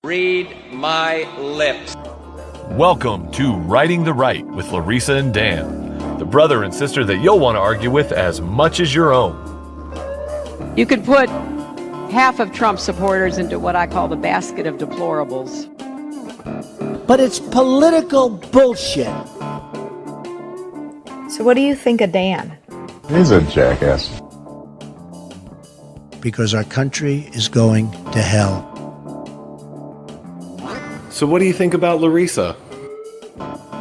Read my lips. Welcome to Righting the Right with Larissa and Dan, the brother and sister that you'll want to argue with as much as your own. You could put half of Trump's supporters into what I call the basket of deplorables. But it's political bullshit. So what do you think of Dan? He's a jackass. Because our country is going to hell. So what do you think about Larissa?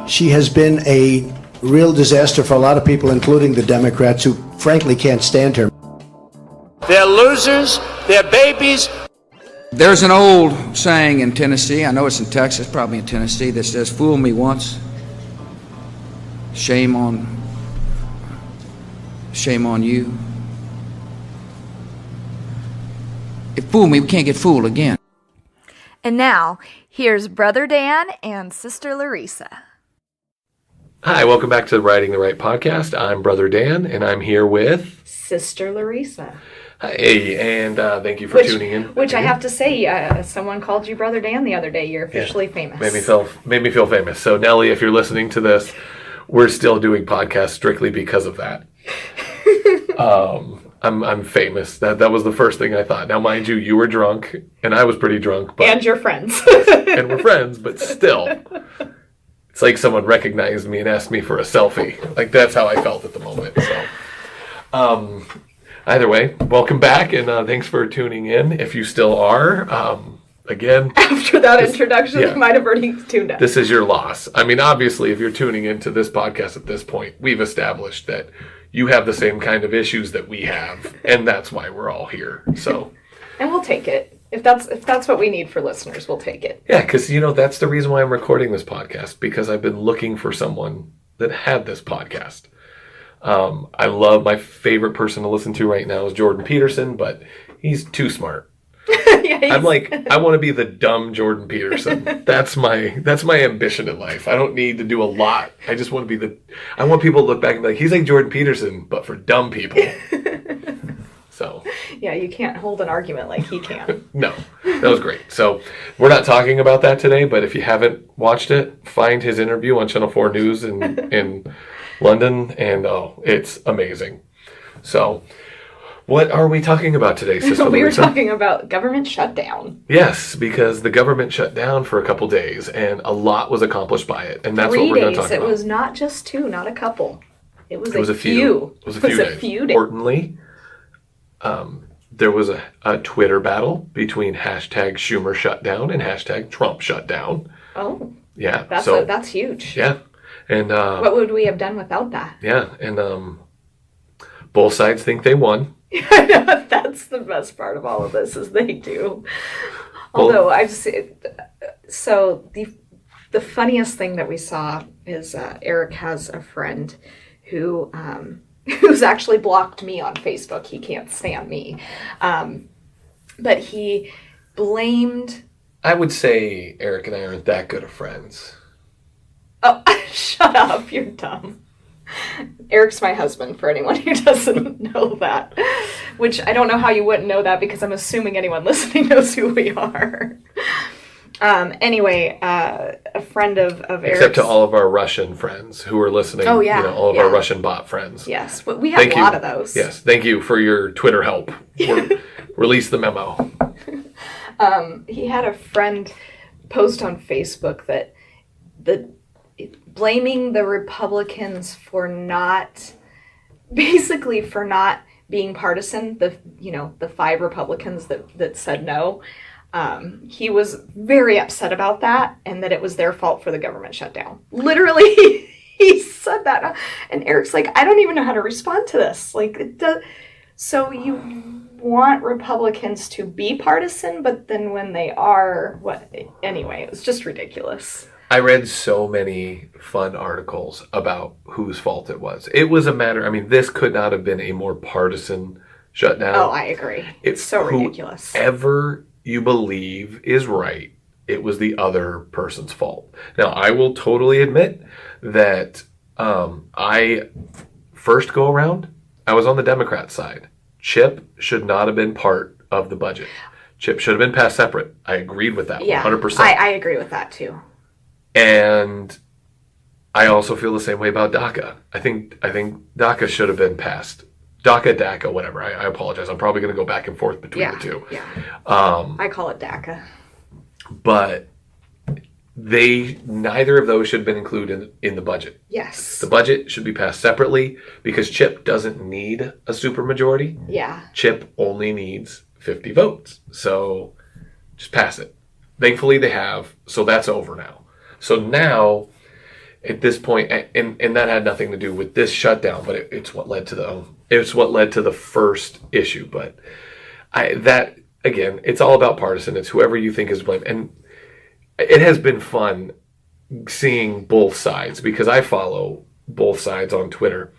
She has been a real disaster for a lot of people, including the Democrats, who frankly can't stand her. They're losers, they're babies. There's an old saying in Tennessee, I know it's in Texas, probably in Tennessee, that says, fool me once, shame on you. If fool me, we can't get fooled again. And now, here's Brother Dan and Sister Larissa. Hi, welcome back to the Righting the Right podcast. I'm Brother Dan, and I'm here with... Sister Larissa. Hey, and thank you for tuning in. Which I have to say, someone called you Brother Dan the other day. You're officially famous. Made me feel famous. So Nellie, if you're listening to this, we're still doing podcasts strictly because of that. I'm famous. That was the first thing I thought. Now, mind you, you were drunk, and I was pretty drunk. But, and you're friends. and we're friends, but still. It's like someone recognized me and asked me for a selfie. Like, that's how I felt at the moment. So, either way, welcome back, and thanks for tuning in, if you still are. Again, after that introduction, you might have already tuned out. This is your loss. I mean, obviously, if you're tuning into this podcast at this point, we've established that you have the same kind of issues that we have, and that's why we're all here. So, and we'll take it. If that's what we need for listeners, we'll take it. Yeah, because that's the reason why I'm recording this podcast, because I've been looking for someone that had this podcast. I love, my favorite person to listen to right now is Jordan Peterson, but he's too smart. I'm like, I want to be the dumb Jordan Peterson. That's my ambition in life. I don't need to do a lot. I just want to be I want people to look back and be like, he's like Jordan Peterson, but for dumb people. So. Yeah, you can't hold an argument like he can. No, that was great. So we're not talking about that today, but if you haven't watched it, find his interview on Channel 4 News in London, and it's amazing. So, what are we talking about today, Sister We were Larissa? talking about government shutdown. Yes, because the government shut down for a couple days, and a lot was accomplished by it, and that's what we're going to talk about. 3 days. It was not just two, not a couple. It was a few. It was a few days. Importantly, there was a Twitter battle between hashtag Schumer shutdown and hashtag Trump shutdown. Oh. Yeah. That's huge. Yeah. And what would we have done without that? Yeah, and both sides think they won. I know, that's the best part of all of this is they do. Although I've seen, so the funniest thing that we saw is Eric has a friend who's actually blocked me on Facebook. He can't stand me, but he blamed. I would say Eric and I aren't that good of friends. Oh, shut up! You're dumb. Eric's my husband, for anyone who doesn't know that. Which I don't know how you wouldn't know that, because I'm assuming anyone listening knows who we are. Anyway, a friend of Eric's... Except to all of our Russian friends who are listening. Oh, yeah. All of our Russian bot friends. Yes, we have a lot of those. Yes, thank you for your Twitter help. Release the memo. He had a friend post on Facebook that blaming the Republicans for not being partisan, the 5 Republicans that said no. He was very upset about that, and that it was their fault for the government shutdown. Literally, he said that. And Eric's like, I don't even know how to respond to this. So you want Republicans to be partisan, but then when they are, what? Anyway, it was just ridiculous. I read so many fun articles about whose fault it was. It was a matter, this could not have been a more partisan shutdown. Oh, I agree. It's so ridiculous. Whoever you believe is right, it was the other person's fault. Now, I will totally admit that first go around, I was on the Democrat side. Chip should not have been part of the budget. CHIP should have been passed separate. I agreed with that 100%. I agree with that too. And I also feel the same way about DACA. I think DACA should have been passed. DACA, whatever. I apologize. I'm probably going to go back and forth between the two. Yeah. I call it DACA. But neither of those should have been included in the budget. Yes. The budget should be passed separately because CHIP doesn't need a supermajority. Yeah. CHIP only needs 50 votes. So just pass it. Thankfully they have, so that's over now. So now, at this point, and that had nothing to do with this shutdown, but it's what led to the first issue. But again, it's all about partisan. It's whoever you think is blamed. And it has been fun seeing both sides because I follow both sides on Twitter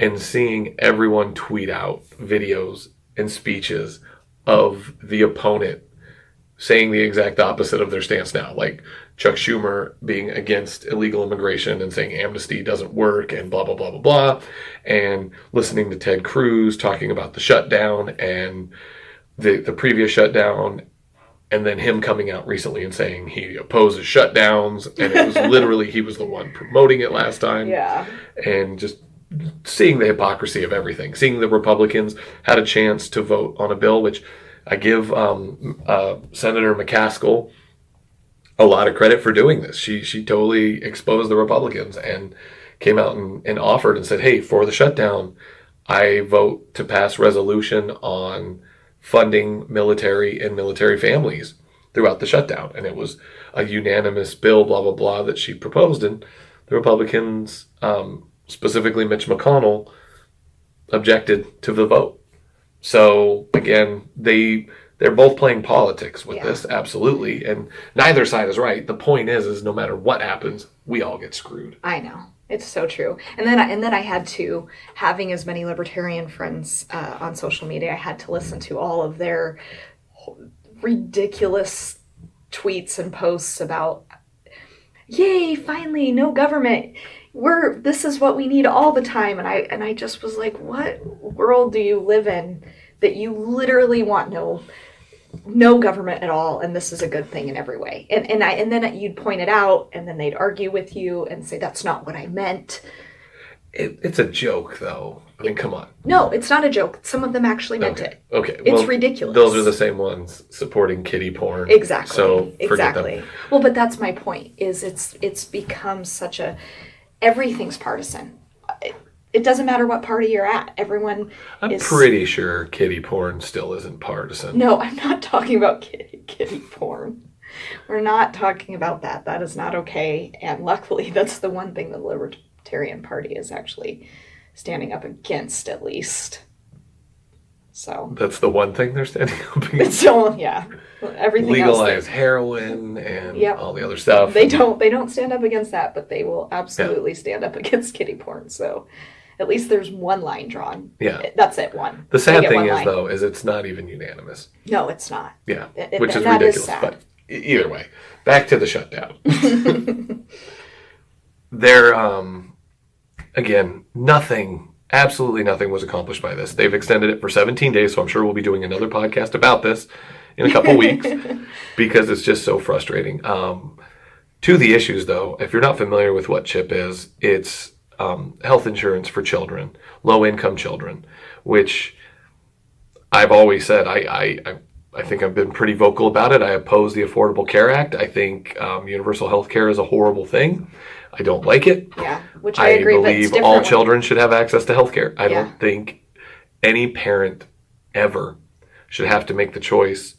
and seeing everyone tweet out videos and speeches of the opponent saying the exact opposite of their stance now. Like Chuck Schumer being against illegal immigration and saying amnesty doesn't work and blah, blah, blah, blah, blah. And listening to Ted Cruz talking about the shutdown and the previous shutdown. And then him coming out recently and saying he opposes shutdowns. And it was literally, he was the one promoting it last time. Yeah. And just seeing the hypocrisy of everything. Seeing the Republicans had a chance to vote on a bill, which I give Senator McCaskill a lot of credit for doing this. She totally exposed the Republicans and came out and offered and said, hey, for the shutdown, I vote to pass resolution on funding military and military families throughout the shutdown. And it was a unanimous bill, blah, blah, blah, that she proposed. And the Republicans, specifically Mitch McConnell, objected to the vote. So, again, they're both playing politics with this, absolutely. And neither side is right. The point is no matter what happens, we all get screwed. I know. It's so true. And then I had to, having as many libertarian friends on social media, I had to listen to all of their ridiculous tweets and posts about, yay, finally, no government. This is what we need all the time. And I just was like, what world do you live in that you literally want no government at all, and this is a good thing in every way. And then you'd point it out, and then they'd argue with you and say, that's not what I meant. It's a joke, though. I mean, come on. No, it's not a joke. Some of them actually meant it. Okay. It's ridiculous. Those are the same ones supporting kiddie porn. Exactly. So forget them. Well, but that's my point, is it's become such everything's partisan. It doesn't matter what party you're at. Everyone I'm pretty sure kiddie porn still isn't partisan. No, I'm not talking about kiddie porn. We're not talking about that. That is not okay. And luckily, that's the one thing the Libertarian Party is actually standing up against, at least. So that's the one thing they're standing up against. So yeah, everything legalize heroin and all the other stuff. They don't stand up against that, but they will absolutely stand up against kiddie porn. So at least there's one line drawn. Yeah, that's it. One. The sad thing is, though, is it's not even unanimous. No, it's not. Yeah, which is ridiculous. But either way, back to the shutdown. Again, absolutely nothing was accomplished by this. They've extended it for 17 days, so I'm sure we'll be doing another podcast about this in a couple weeks because it's just so frustrating. To the issues, though, if you're not familiar with what CHIP is, it's health insurance for children, low-income children, which I've always said I think I've been pretty vocal about it. I oppose the Affordable Care Act. I think universal health care is a horrible thing. I don't like it. Yeah, which I agree. I believe all children should have access to health care. I don't think any parent ever should have to make the choice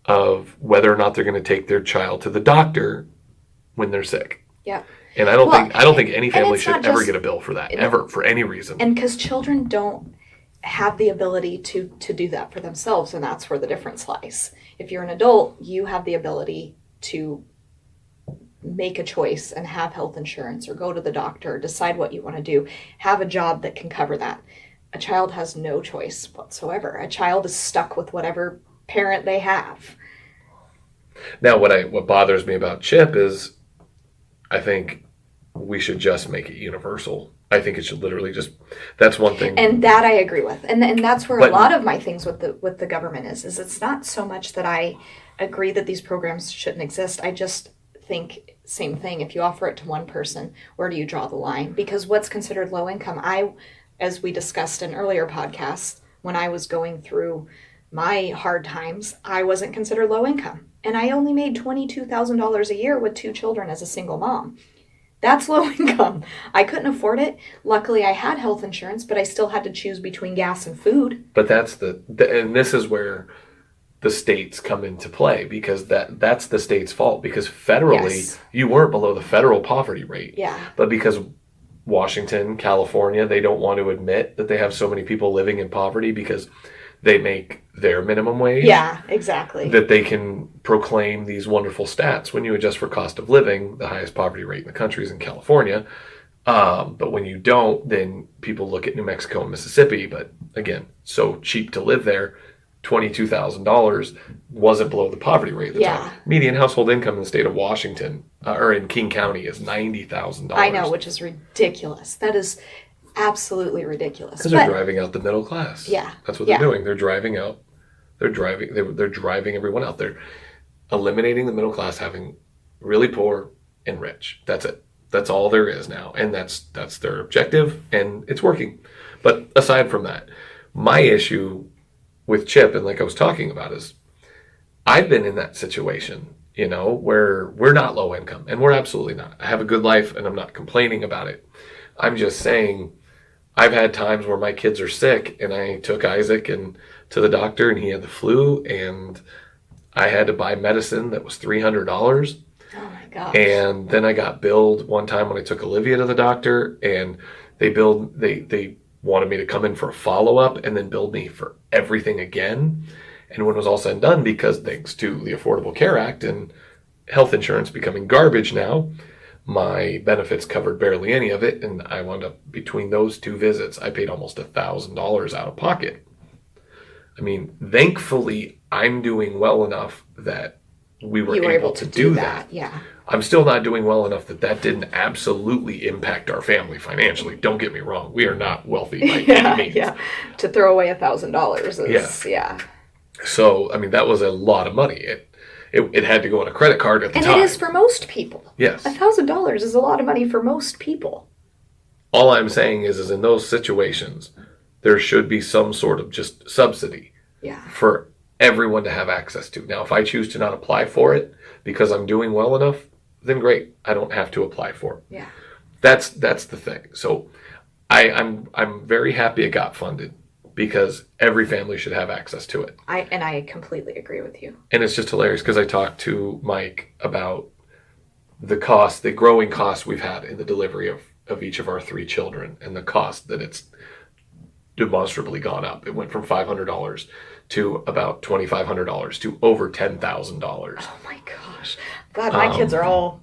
of whether or not they're going to take their child to the doctor when they're sick. Yeah. And I don't think any family should ever get a bill for that, ever, for any reason. And because children don't have the ability to do that for themselves, and that's where the difference lies. If you're an adult, you have the ability to make a choice and have health insurance or go to the doctor, decide what you want to do, have a job that can cover that. A child has no choice whatsoever. A child is stuck with whatever parent they have. Now, what bothers me about CHIP is I think we should just make it universal I think it should literally just, that's one thing. And that I agree with. And that's where But- a lot of my things with the government is it's not so much that I agree that these programs shouldn't exist. I just think same thing. If you offer it to one person, where do you draw the line? Because what's considered low income, as we discussed in earlier podcasts, when I was going through my hard times, I wasn't considered low income. And I only made $22,000 a year with 2 children as a single mom. That's low income. I couldn't afford it. Luckily, I had health insurance, but I still had to choose between gas and food. But that's and this is where the states come into play, because that's the state's fault, because federally Yes. you weren't below the federal poverty rate. Yeah. But because Washington, California, they don't want to admit that they have so many people living in poverty because they make their minimum wage. Yeah, exactly. That they can proclaim these wonderful stats. When you adjust for cost of living, the highest poverty rate in the country is in California. But when you don't, then people look at New Mexico and Mississippi. But again, so cheap to live there, $22,000 wasn't below the poverty rate at the time. Median household income in the state of Washington, or in King County, is $90,000. I know, which is ridiculous. That is absolutely ridiculous. Because they're driving out the middle class. Yeah. That's what they're doing. They're driving out. They're driving everyone out. They're eliminating the middle class, having really poor and rich. That's it. That's all there is now. And that's their objective, and it's working. But aside from that, my issue with Chip, and like I was talking about, is I've been in that situation, where we're not low income, and we're absolutely not. I have a good life, and I'm not complaining about it. I'm just saying, I've had times where my kids are sick, and I took Isaac to the doctor, and he had the flu, and I had to buy medicine that was $300. Oh my gosh. And then I got billed one time when I took Olivia to the doctor, and they wanted me to come in for a follow-up and then billed me for everything again. And when it was all said and done, because thanks to the Affordable Care Act and health insurance becoming garbage now, my benefits covered barely any of it, and I wound up, between those 2 visits, I paid almost $1,000 out of pocket. I mean, thankfully, I'm doing well enough that we were able to do that. Yeah. I'm still not doing well enough that didn't absolutely impact our family financially. Don't get me wrong. We are not wealthy by any means. Yeah. To throw away $1,000 is, yeah. So, I mean, that was a lot of money. It had to go on a credit card at the time. And it is for most people. Yes. $1,000 is a lot of money for most people. All I'm saying is in those situations, there should be some sort of just subsidy for everyone to have access to. Now, if I choose to not apply for it because I'm doing well enough, then great. I don't have to apply for it. Yeah. That's the thing. So I'm very happy it got funded, because every family should have access to it. I completely agree with you. And it's just hilarious because I talked to Mike about the growing costs we've had in the delivery of each of our 3 children, and the cost that it's demonstrably gone up. It went from $500 to about $2,500 to over $10,000. Oh my gosh. God, my kids are all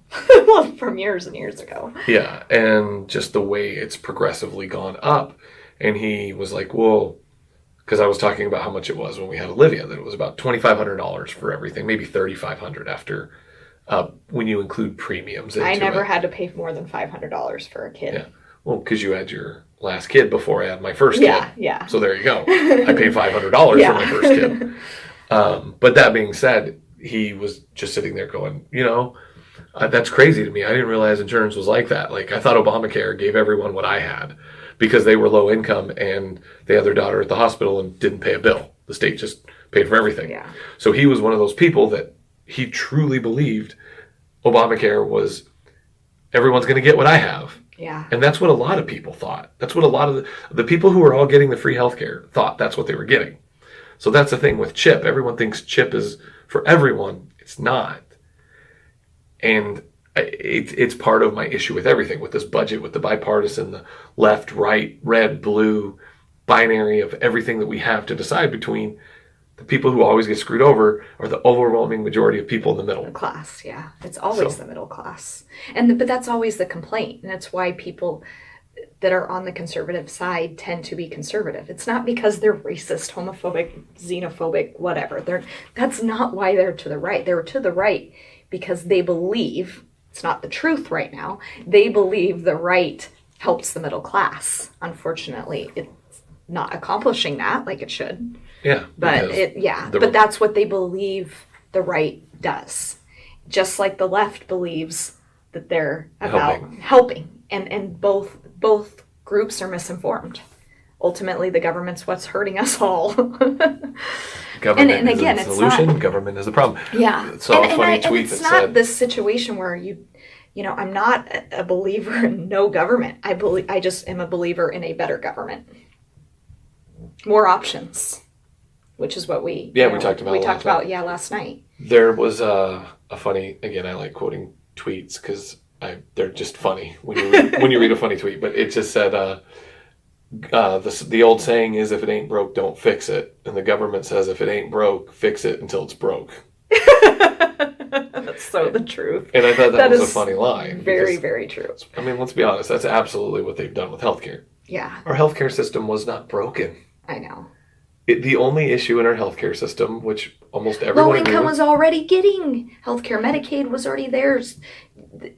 from years and years ago. Yeah, and just the way it's progressively gone up. And he was like, well, because I was talking about how much it was when we had Olivia, that it was about $2,500 for everything, maybe $3,500 after, when you include premiums into I never it. had to pay more than $500 for a kid. Yeah. Well, because you had your last kid before I had my first kid. Yeah. So there you go. I paid $500 for my first kid. But that being said, he was just sitting there going, that's crazy to me. I didn't realize insurance was like that. Like, I thought Obamacare gave everyone what I had because they were low income and they had their daughter at the hospital and didn't pay a bill. The state just paid for everything. Yeah. So he was one of those people that he truly believed Obamacare was everyone's going to get what I have. Yeah. And that's what a lot of people thought. That's what a lot of the people who were all getting the free healthcare thought that's what they were getting. So that's the thing with CHIP. Everyone thinks CHIP is for everyone. It's not. And it's part of my issue with everything, with this budget, with the bipartisan, the left, right, red, blue, binary of everything that we have to decide between. The people who always get screwed over are the overwhelming majority of people in the middle. The class, yeah. It's always the middle class. But that's always the complaint. And that's why people that are on the conservative side tend to be conservative. It's not because they're racist, homophobic, xenophobic, whatever. That's not why they're to the right. They're to the right because they believe, it's not the truth right now, they believe the right helps the middle class. Unfortunately, it's not accomplishing that like it should. Yeah. But but that's what they believe the right does. Just like the left believes that they're about helping. And both groups are misinformed. Ultimately, the government's what's hurting us all. Government and is again, the solution. Not, government is the problem. Yeah. So a funny tweet it's that not said, this situation where I'm not a believer in no government. I just am a believer in a better government. More options, which is what we talked about last night. There was a funny, again, I like quoting tweets because they're just funny when you read a funny tweet. But it just said, the old saying is, if it ain't broke, don't fix it. And the government says, if it ain't broke, fix it until it's broke. That's so the truth. And I thought that was a funny line. Very, very true. I mean, let's be honest. That's absolutely what they've done with healthcare. Yeah. Our healthcare system was not broken. I know. The only issue in our healthcare system, which almost everyone low income was already getting healthcare. Medicaid was already theirs.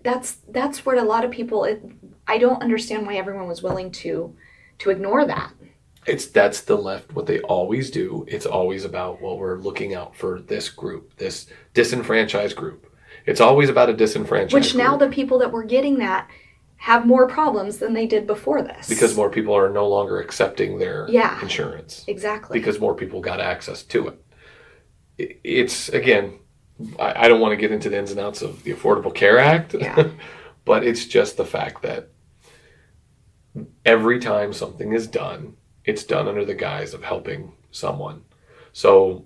That's where a lot of people. I don't understand why everyone was willing to ignore that. That's the left. What they always do. It's always about, well, we're looking out for this group, this disenfranchised group. It's always about a disenfranchised Which group. Now the people that were getting that have more problems than they did before this. Because more people are no longer accepting their insurance. Exactly. Because more people got access to it. It's, again, I don't want to get into the ins and outs of the Affordable Care Act, but it's just the fact that every time something is done, it's done under the guise of helping someone. So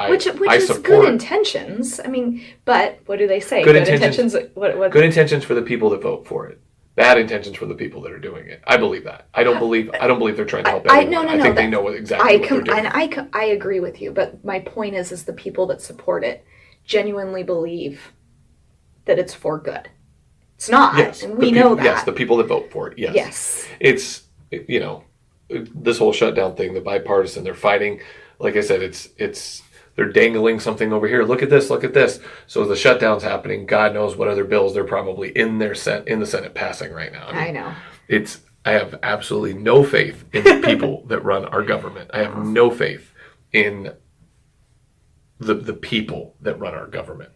which is support good intentions. I mean, but what do they say? Good intentions. What? Good intentions for the people that vote for it. Bad intentions for the people that are doing it. I believe that. I don't believe they're trying to help anyone. I think they know exactly what they're doing. And I agree with you, but my point is the people that support it genuinely believe that it's for good. It's not. Yes, and we know that. Yes, the people that vote for it. Yes. Yes. It's, this whole shutdown thing, the bipartisan, they're fighting. Like I said, it's they're dangling something over here. Look at this. Look at this. So the shutdown's happening. God knows what other bills they're probably in the Senate passing right now. I know. I have absolutely no faith in the people that run our government. I have no faith in the people that run our government.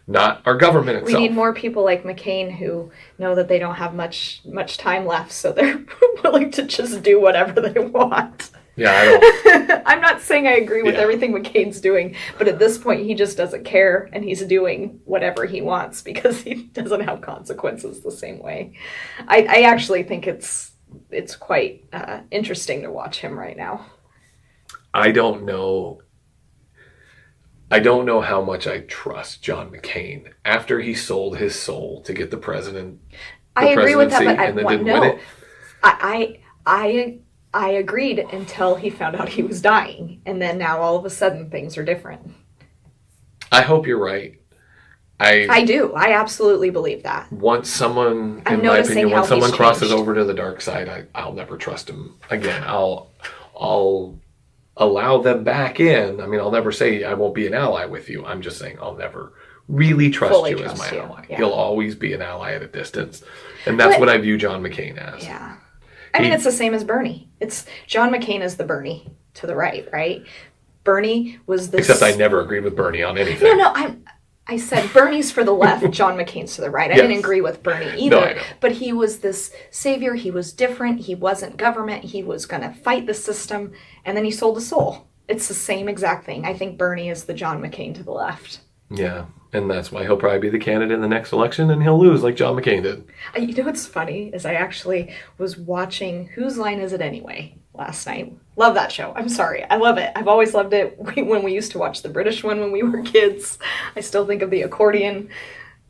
Not our government itself. We need more people like McCain who know that they don't have much time left, so they're willing to just do whatever they want. Yeah, I don't. I'm not saying I agree with everything McCain's doing, but at this point he just doesn't care and he's doing whatever he wants because he doesn't have consequences the same way. I actually think it's quite interesting to watch him right now. I don't know how much I trust John McCain after he sold his soul to get the presidency. I agree with that, but win it. I agreed until he found out he was dying, and then now all of a sudden things are different. I hope you're right. I do. I absolutely believe that. Once someone, in my opinion, once someone crosses over to the dark side, I'll never trust him again. I'll allow them back in. I mean, I'll never say I won't be an ally with you. I'm just saying I'll never really trust you as my ally. Yeah. He'll always be an ally at a distance. And that's what I view John McCain as. Yeah. I mean, it's the same as Bernie. It's John McCain is the Bernie to the right? Bernie was this... Except I never agreed with Bernie on anything. No, I said Bernie's for the left, John McCain's to the right. I didn't agree with Bernie either. No, I know. But he was this savior. He was different. He wasn't government. He was going to fight the system. And then he sold his soul. It's the same exact thing. I think Bernie is the John McCain to the left. Yeah, and that's why he'll probably be the candidate in the next election, and he'll lose like John McCain did. You know what's funny is I actually was watching Whose Line Is It Anyway last night. Love that show. I'm sorry. I love it. I've always loved it when we used to watch the British one when we were kids. I still think of the accordion.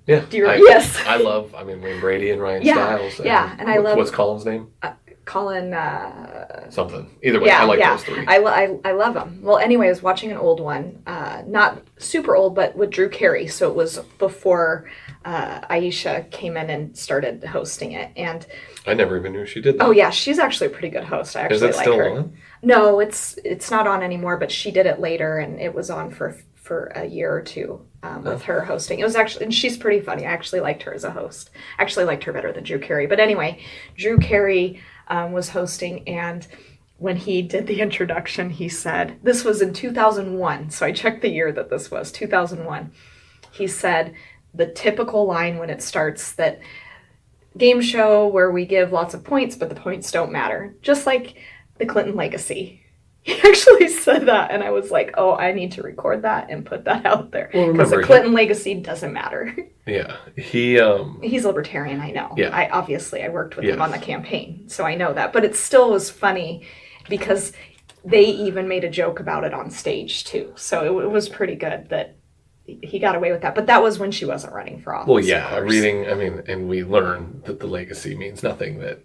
Yeah. Yes. I love, Wayne Brady and Ryan Stiles. And I love... What's Colin's name? Colin... something. Either way, I like those three. I love them. Well, anyway, I was watching an old one. Not super old, but with Drew Carey. So it was before Aisha came in and started hosting it. And I never even knew she did that. Oh, yeah. She's actually a pretty good host. I actually like her. Is it still on? No, it's not on anymore, but she did it later, and it was on for for a year or two with her hosting. It was actually, and she's pretty funny. I actually liked her as a host. I actually liked her better than Drew Carey. But anyway, Drew Carey was hosting, and when he did the introduction, he said, this was in 2001. So I checked the year that this was, 2001. He said the typical line when it starts, that game show where we give lots of points, but the points don't matter. Just like the Clinton legacy. He actually said that, and I was like, oh, I need to record that and put that out there. Well, because the Clinton legacy doesn't matter. Yeah. He's libertarian, I know. Yeah. I worked with him on the campaign, so I know that. But it still was funny because they even made a joke about it on stage, too. So it was pretty good that he got away with that. But that was when she wasn't running for office. Well, yeah, and we learned that the legacy means nothing, that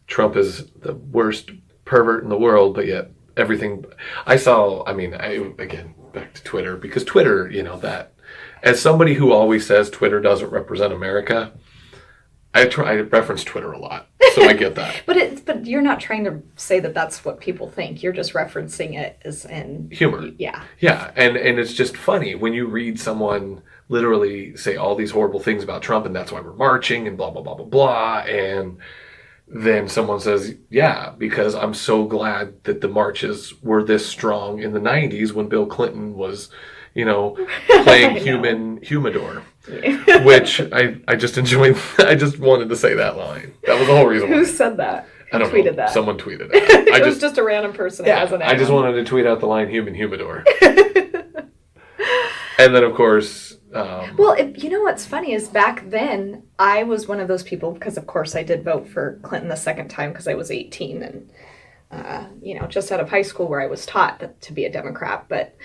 Trump is the worst pervert in the world, but yet everything again, back to Twitter, because Twitter, that as somebody who always says Twitter doesn't represent America, I reference Twitter a lot, so I get that. but you're not trying to say that that's what people think. You're just referencing it as in humor. Yeah. Yeah, and it's just funny when you read someone literally say all these horrible things about Trump, and that's why we're marching, and blah, blah, blah, blah, blah, and then someone says, yeah, because I'm so glad that the marches were this strong in the 90s when Bill Clinton was, playing humidor, which I just enjoyed. I just wanted to say that line. That was the whole reason. Who said that? I don't tweeted know. That. Someone tweeted it. It was just a random person. Yeah, I just wanted to tweet out the line human humidor. And then, of course... you know what's funny is back then, I was one of those people, because of course I did vote for Clinton the second time because I was 18 and, just out of high school where I was taught to be a Democrat. But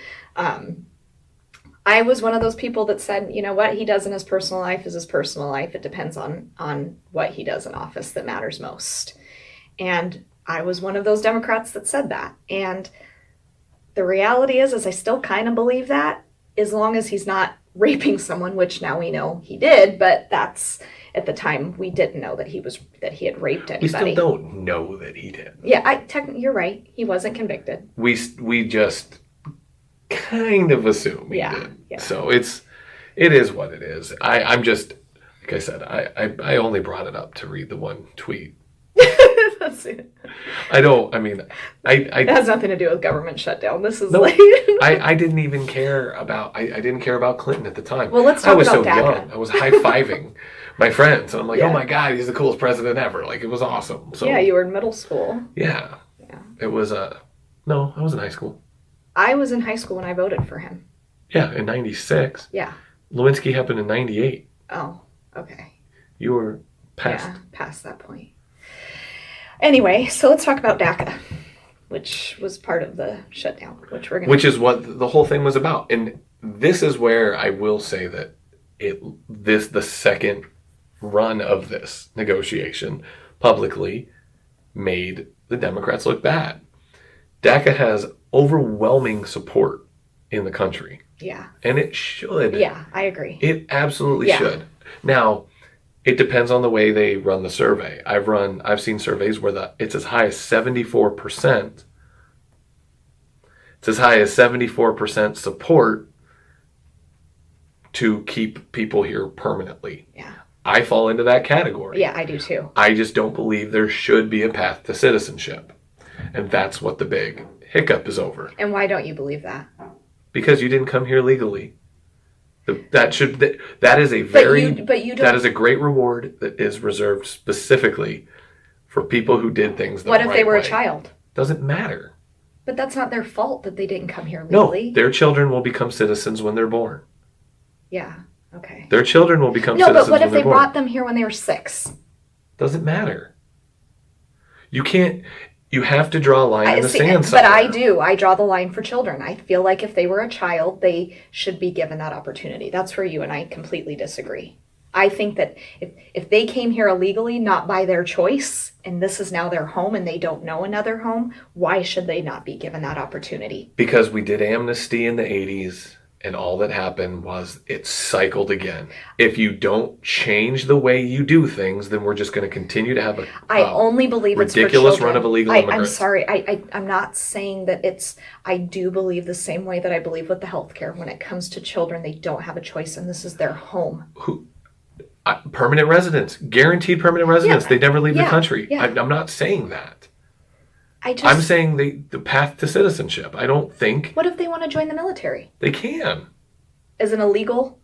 I was one of those people that said, you know what, he does in his personal life is his personal life. It depends on what he does in office that matters most. And I was one of those Democrats that said that. And the reality is I still kind of believe that, as long as he's not raping someone, which now we know he did, but that's, at the time we didn't know that he had raped anybody. We still don't know that he did. Yeah, you're right. He wasn't convicted. We just kind of assume he did. Yeah. So it is what it is. I'm just, like I said, I only brought it up to read the one tweet. That's it. It has nothing to do with government shutdown. This is I didn't even care about, I didn't care about Clinton at the time. Well, let's talk about DACA. I was so young. I was high-fiving my friends. And I'm like, oh my God, he's the coolest president ever. Like, it was awesome. So, yeah, you were in middle school. Yeah. It was, no, I was in high school. I was in high school when I voted for him. Yeah, in 96. Yeah. Lewinsky happened in 98. Oh, okay. You were past. Yeah, past that point. Anyway, so let's talk about DACA, which was part of the shutdown, which is what the whole thing was about. And this is where I will say that the second run of this negotiation publicly made the Democrats look bad. DACA has overwhelming support in the country. Yeah. And it should. Yeah, I agree. It absolutely should. Now, it depends on the way they run the survey. I've seen surveys where it's as high as 74%. It's as high as 74% support to keep people here permanently. Yeah. I fall into that category. Yeah, I do too. I just don't believe there should be a path to citizenship. And that's what the big hiccup is over. And why don't you believe that? Because you didn't come here legally. That is a great reward that is reserved specifically for people who did things the right way. What if they were a child? Doesn't matter. But that's not their fault that they didn't come here legally. No, their children will become citizens when they're born. Yeah, okay. Their children will become citizens when they're born. No, but what if they brought them here when they were 6? Doesn't matter. You have to draw a line in the sand somewhere. But I do. I draw the line for children. I feel like if they were a child, they should be given that opportunity. That's where you and I completely disagree. I think that if they came here illegally, not by their choice, and this is now their home and they don't know another home, why should they not be given that opportunity? Because we did amnesty in the 80s. And all that happened was it cycled again. If you don't change the way you do things, then we're just going to continue to have a I only believe it's for ridiculous children. run of illegal I'm immigrants. sorry. I'm not saying that it's. I do believe the same way that I believe with the healthcare. When it comes to children, they don't have a choice, and this is their home. Permanent residents, guaranteed permanent residents. They never leave the country. Yeah. I'm not saying that. I'm saying the path to citizenship. I don't think. What if they want to join the military? They can. As an illegal?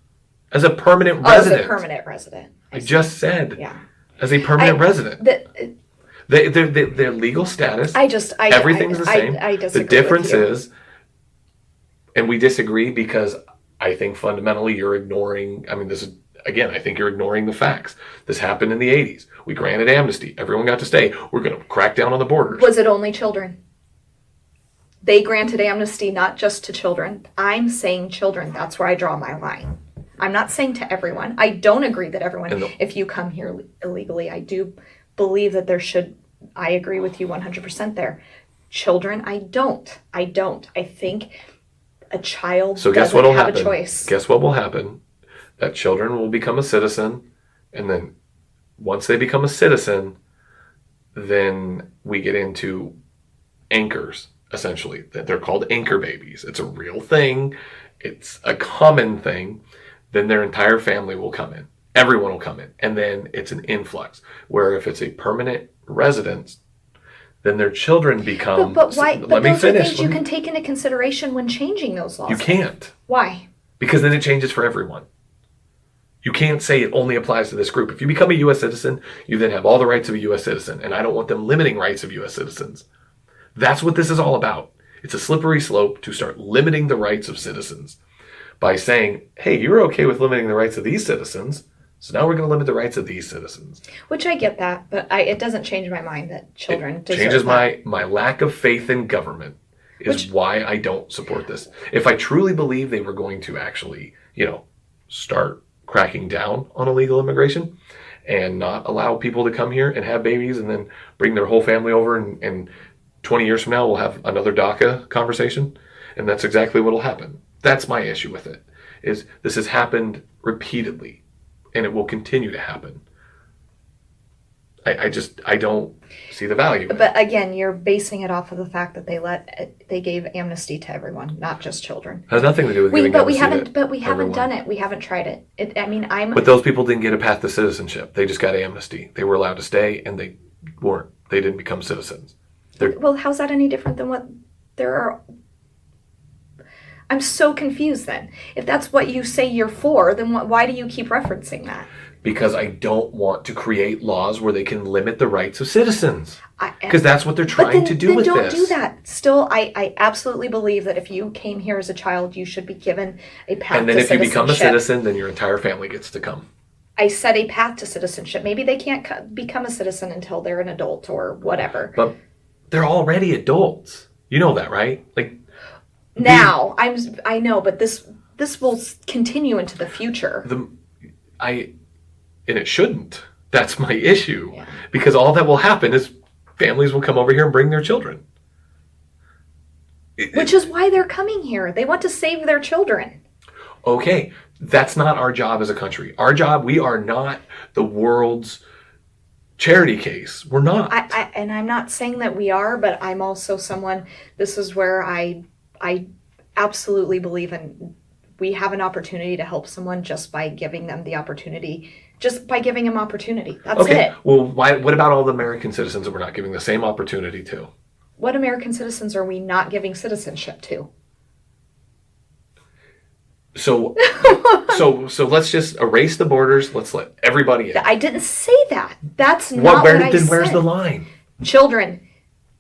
As a permanent resident. As a permanent resident. I just said. Yeah. As a permanent resident. Their legal status. Everything's the same. I disagree. The difference is, and we disagree because I think fundamentally you're ignoring. I mean, this is. Again, I think you're ignoring the facts. This happened in the 80s. We granted amnesty. Everyone got to stay. We're going to crack down on the borders. Was it only children? They granted amnesty not just to children. I'm saying children. That's where I draw my line. I'm not saying to everyone. I don't agree that everyone, if you come here illegally, I do believe that there should, I agree with you 100% there. Children, I don't. I think a child doesn't have a choice. Guess what will happen? That children will become a citizen, and then once they become a citizen, then we get into anchors, essentially. They're called anchor babies. It's a real thing. It's a common thing. Then their entire family will come in. Everyone will come in. And then it's an influx, where if it's a permanent residence, then their children become... But why? Let but me those finish. are things you can take into consideration when changing those laws. You can't. Why? Because then it changes for everyone. You can't say it only applies to this group. If you become a U.S. citizen, you then have all the rights of a U.S. citizen. And I don't want them limiting rights of U.S. citizens. That's what this is all about. It's a slippery slope to start limiting the rights of citizens by saying, hey, you're okay with limiting the rights of these citizens, so now we're going to limit the rights of these citizens. Which I get that, but it doesn't change my mind that children deserve changes that. my lack of faith in government is why I don't support this. If I truly believe they were going to actually, start cracking down on illegal immigration and not allow people to come here and have babies and then bring their whole family over and 20 years from now we'll have another DACA conversation, and that's exactly what will happen. That's my issue with it, is this has happened repeatedly and it will continue to happen. I don't see the value. But again, you're basing it off of the fact that they gave amnesty to everyone, not just children. It has nothing to do with giving amnesty But we haven't done it. We haven't tried it. But those people didn't get a path to citizenship. They just got amnesty. They were allowed to stay, and they weren't. They didn't become citizens. Well, how's that any different than what there are? I'm so confused then. If that's what you say you're for, then why do you keep referencing that? Because I don't want to create laws where they can limit the rights of citizens. Because that's what they're trying to do with this. Don't do that. Still, I absolutely believe that if you came here as a child, you should be given a path to citizenship. And then if you become a citizen, then your entire family gets to come. I said a path to citizenship. Maybe they can't become a citizen until they're an adult or whatever. But they're already adults. You know that, right? Now, I know, but this will continue into the future. And it shouldn't. That's my issue. Yeah. Because all that will happen is families will come over here and bring their children. Which is why they're coming here. They want to save their children. Okay. That's not our job as a country. Our job, we are not the world's charity case. We're not. And I'm not saying that we are, but I'm also someone, this is where I absolutely believe in, we have an opportunity to help someone just by giving them the opportunity. Just by giving them opportunity. That's it. Well, what about all the American citizens that we're not giving the same opportunity to? What American citizens are we not giving citizenship to? So let's just erase the borders. Let's let everybody in. I didn't say that. That's not what I said. Where's the line? Children.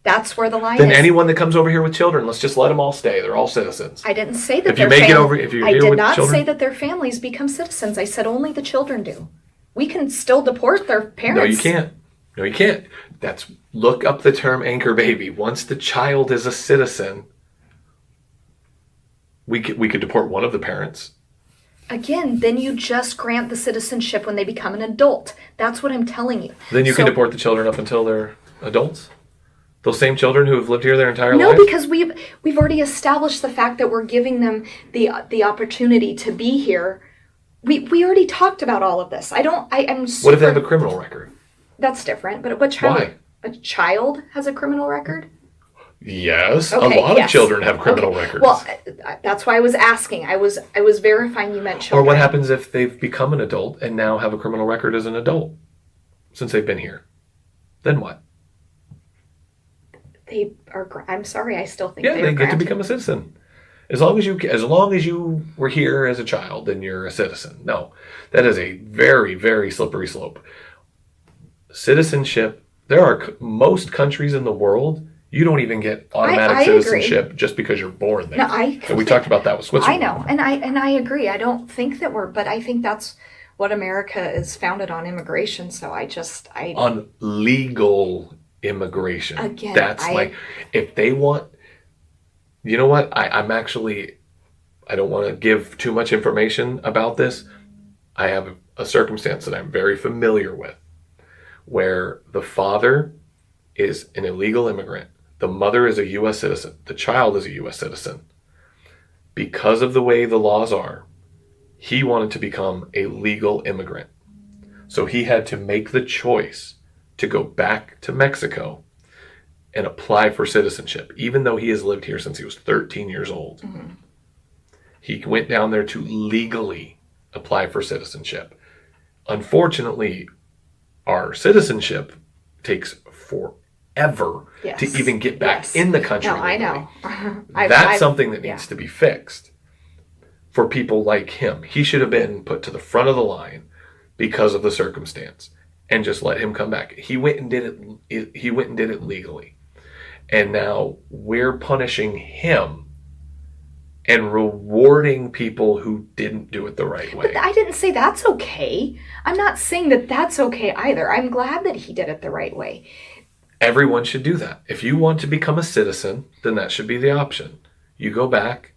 That's where the line is. Then anyone that comes over here with children, let's just let them all stay. They're all citizens. I didn't say that. If you make it over, if you're here with children, I did not say that their families become citizens. I said only the children do. We can still deport their parents. No, you can't. No, you can't. Look up the term anchor baby. Once the child is a citizen, we could deport one of the parents. Again, then you just grant the citizenship when they become an adult. That's what I'm telling you. Then you can deport the children up until they're adults. Those same children who have lived here their entire No, lives? because we've already established the fact that we're giving them the opportunity to be here. We already talked about all of this. I'm super... What if they have a criminal record? That's different. But what child? Why? A child has a criminal record? Yes, Okay, a lot yes. of children have criminal Okay. records. Well, that's why I was asking. I was verifying you meant Or children. what happens if they've become an adult and now have a criminal record as an adult since they've been here? Then what? They are. I'm sorry. I still think Yeah, they they are get to granted. become a citizen. As long as you were here as a child, then you're a citizen. No, that is a very, very slippery slope. Citizenship. There are most countries in the world. You don't even get automatic I citizenship agree. just because you're born there. No, and we talked about that with Switzerland. I know, and I agree. I don't think that but I think that's what America is founded on, immigration. So On legal immigration. Again, That's if they want, you know what? I don't want to give too much information about this. I have a circumstance that I'm very familiar with where the father is an illegal immigrant. The mother is a U.S. citizen. The child is a U.S. citizen. Because of the way the laws are, he wanted to become a legal immigrant. So he had to make the choice to go back to Mexico and apply for citizenship, even though he has lived here since he was 13 years old. Mm-hmm. He went down there to legally apply for citizenship. Unfortunately, our citizenship takes forever Yes. to even get back in the country. No, I know. That's something that needs to be fixed for people like him. He should have been put to the front of the line because of the circumstance and just let him come back. He went and did it legally. And now we're punishing him and rewarding people who didn't do it the right way. But I didn't say that's okay. I'm not saying that that's okay either. I'm glad that he did it the right way. Everyone should do that. If you want to become a citizen, then that should be the option. You go back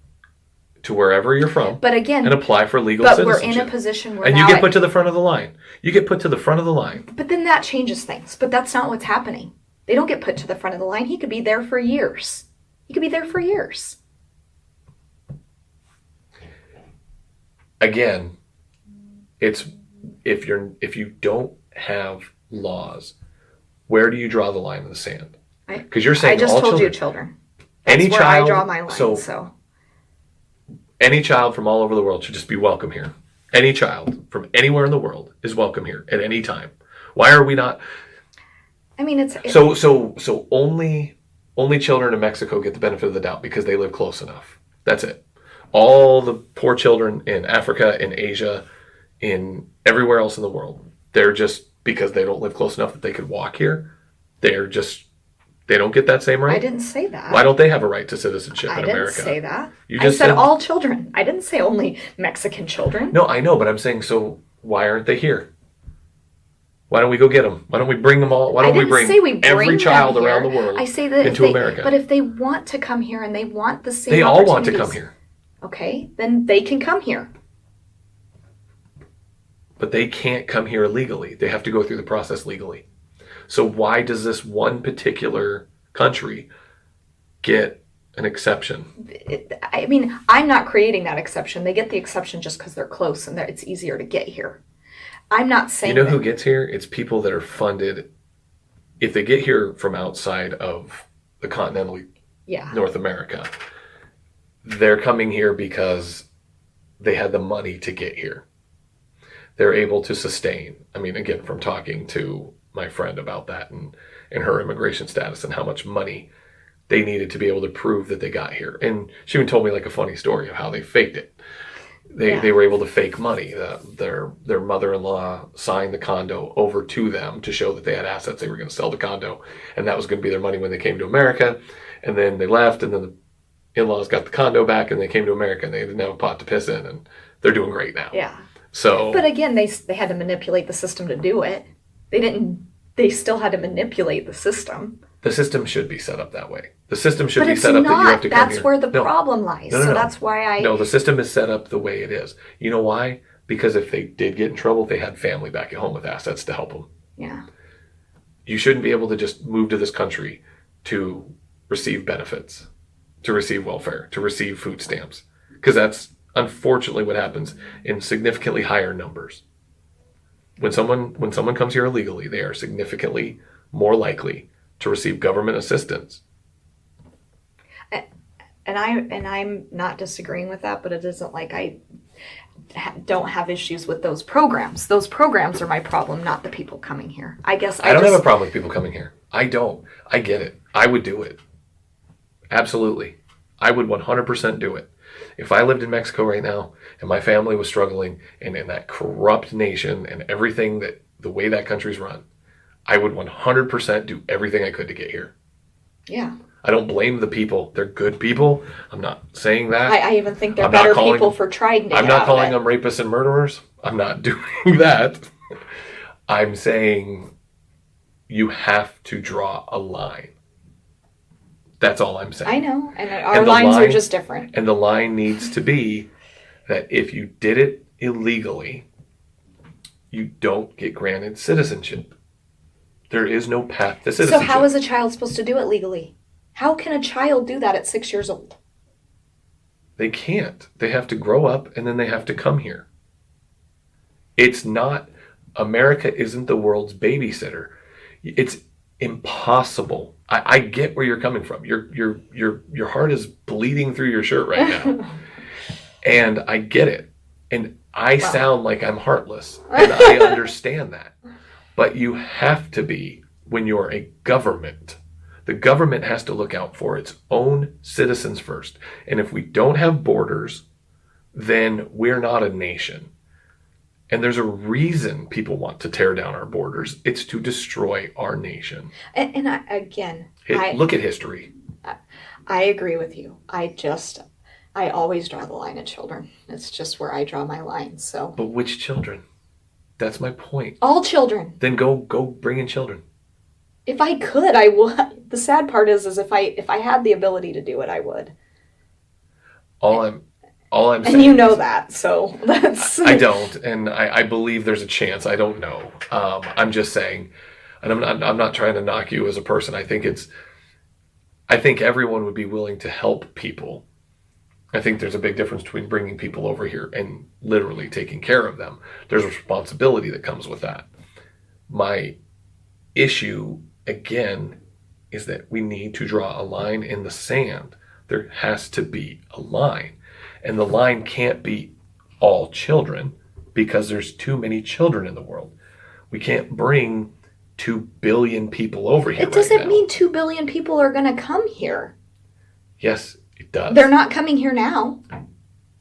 to wherever you're from, but again, and apply for legal but citizenship. But we're in a position where and now you get put to the front of the line. You get put to the front of the line. But then that changes things. But that's not what's happening. They don't get put to the front of the line. He could be there for years. He could be there for years. Again, it's if you don't have laws, where do you draw the line in the sand? Because you're saying I just all told children, you children. That's any where child, I draw my line. So any child from all over the world should just be welcome here. Any child from anywhere in the world is welcome here at any time. Why are we not? I mean, it's so only children in Mexico get the benefit of the doubt because they live close enough. That's it. All the poor children in Africa, in Asia, in everywhere else in the world, they're just, because they don't live close enough that they could walk here, they don't get that same right. I didn't say that. Why don't they have a right to citizenship in America? I didn't say that. You just I said all children. I didn't say only Mexican children. No, I know, but I'm saying, so why aren't they here? Why don't we go get them? Why don't we bring them all? Why don't we bring every child around the world into America? But if they want to come here and they want the same They all want to come here. Okay, then they can come here. But they can't come here illegally. They have to go through the process legally. So why does this one particular country get an exception? I mean, I'm not creating that exception. They get the exception just because they're close and it's easier to get here. I'm not saying You know who gets here? It's people that are funded. If they get here from outside of the continental North America, they're coming here because they had the money to get here. They're able to sustain. I mean, again, from talking to my friend about that and her immigration status and how much money they needed to be able to prove that they got here. And she even told me like a funny story of how they faked it. They were able to fake money. Their mother-in-law signed the condo over to them to show that they had assets. They were going to sell the condo, and that was going to be their money when they came to America. And then they left, and then the in-laws got the condo back, and they came to America, and they didn't have a pot to piss in, and they're doing great now. Yeah. So, but again, they had to manipulate the system to do it. They still had to manipulate the system. The system should be set up that way. The system should be set up that you have to come here. That's where the problem lies. No. That's why No, the system is set up the way it is. You know why? Because if they did get in trouble, they had family back at home with assets to help them. Yeah. You shouldn't be able to just move to this country to receive benefits, to receive welfare, to receive food stamps. Because that's unfortunately what happens in significantly higher numbers. When someone comes here illegally, they are significantly more likely to receive government assistance. And I'm not disagreeing with that, but it isn't like I don't have issues with those programs. Those programs are my problem, not the people coming here. I guess I don't have a problem with people coming here. I don't. I get it. I would do it. Absolutely. I would 100% do it. If I lived in Mexico right now and my family was struggling and in that corrupt nation and everything that the way that country's run, I would 100% do everything I could to get here. Yeah. I don't blame the people. They're good people. I'm not saying that. I even think they're better people for trying to get out of it. I'm not calling them rapists and murderers. I'm not doing that. I'm saying you have to draw a line. That's all I'm saying. I know. And our lines are just different. And the line needs to be that if you did it illegally, you don't get granted citizenship. There is no path to citizenship. So how is a child supposed to do it legally? How can a child do that at 6 years old? They can't. They have to grow up and then they have to come here. It's not, America isn't the world's babysitter. It's impossible. I get where you're coming from. Your heart is bleeding through your shirt right now. And I get it. And I sound like I'm heartless. And I understand that. But you have to be when you're a government. The government has to look out for its own citizens first. And if we don't have borders, then we're not a nation. And there's a reason people want to tear down our borders. It's to destroy our nation. And Look at history. I agree with you. I always draw the line at children. It's just where I draw my line. So. But which children? That's my point. All children. Then go bring in children. If I could, I would. The sad part is if I had the ability to do it, I would. All I'm saying, and you know that, so that's. I don't, and I believe there's a chance. I don't know. I'm just saying, and I'm not trying to knock you as a person. I think everyone would be willing to help people. I think there's a big difference between bringing people over here and literally taking care of them. There's a responsibility that comes with that. My issue, again, is that we need to draw a line in the sand. There has to be a line. And the line can't be all children because there's too many children in the world. We can't bring 2 billion people over here. It doesn't mean 2 billion people are going to come here. Yes, it does. They're not coming here now.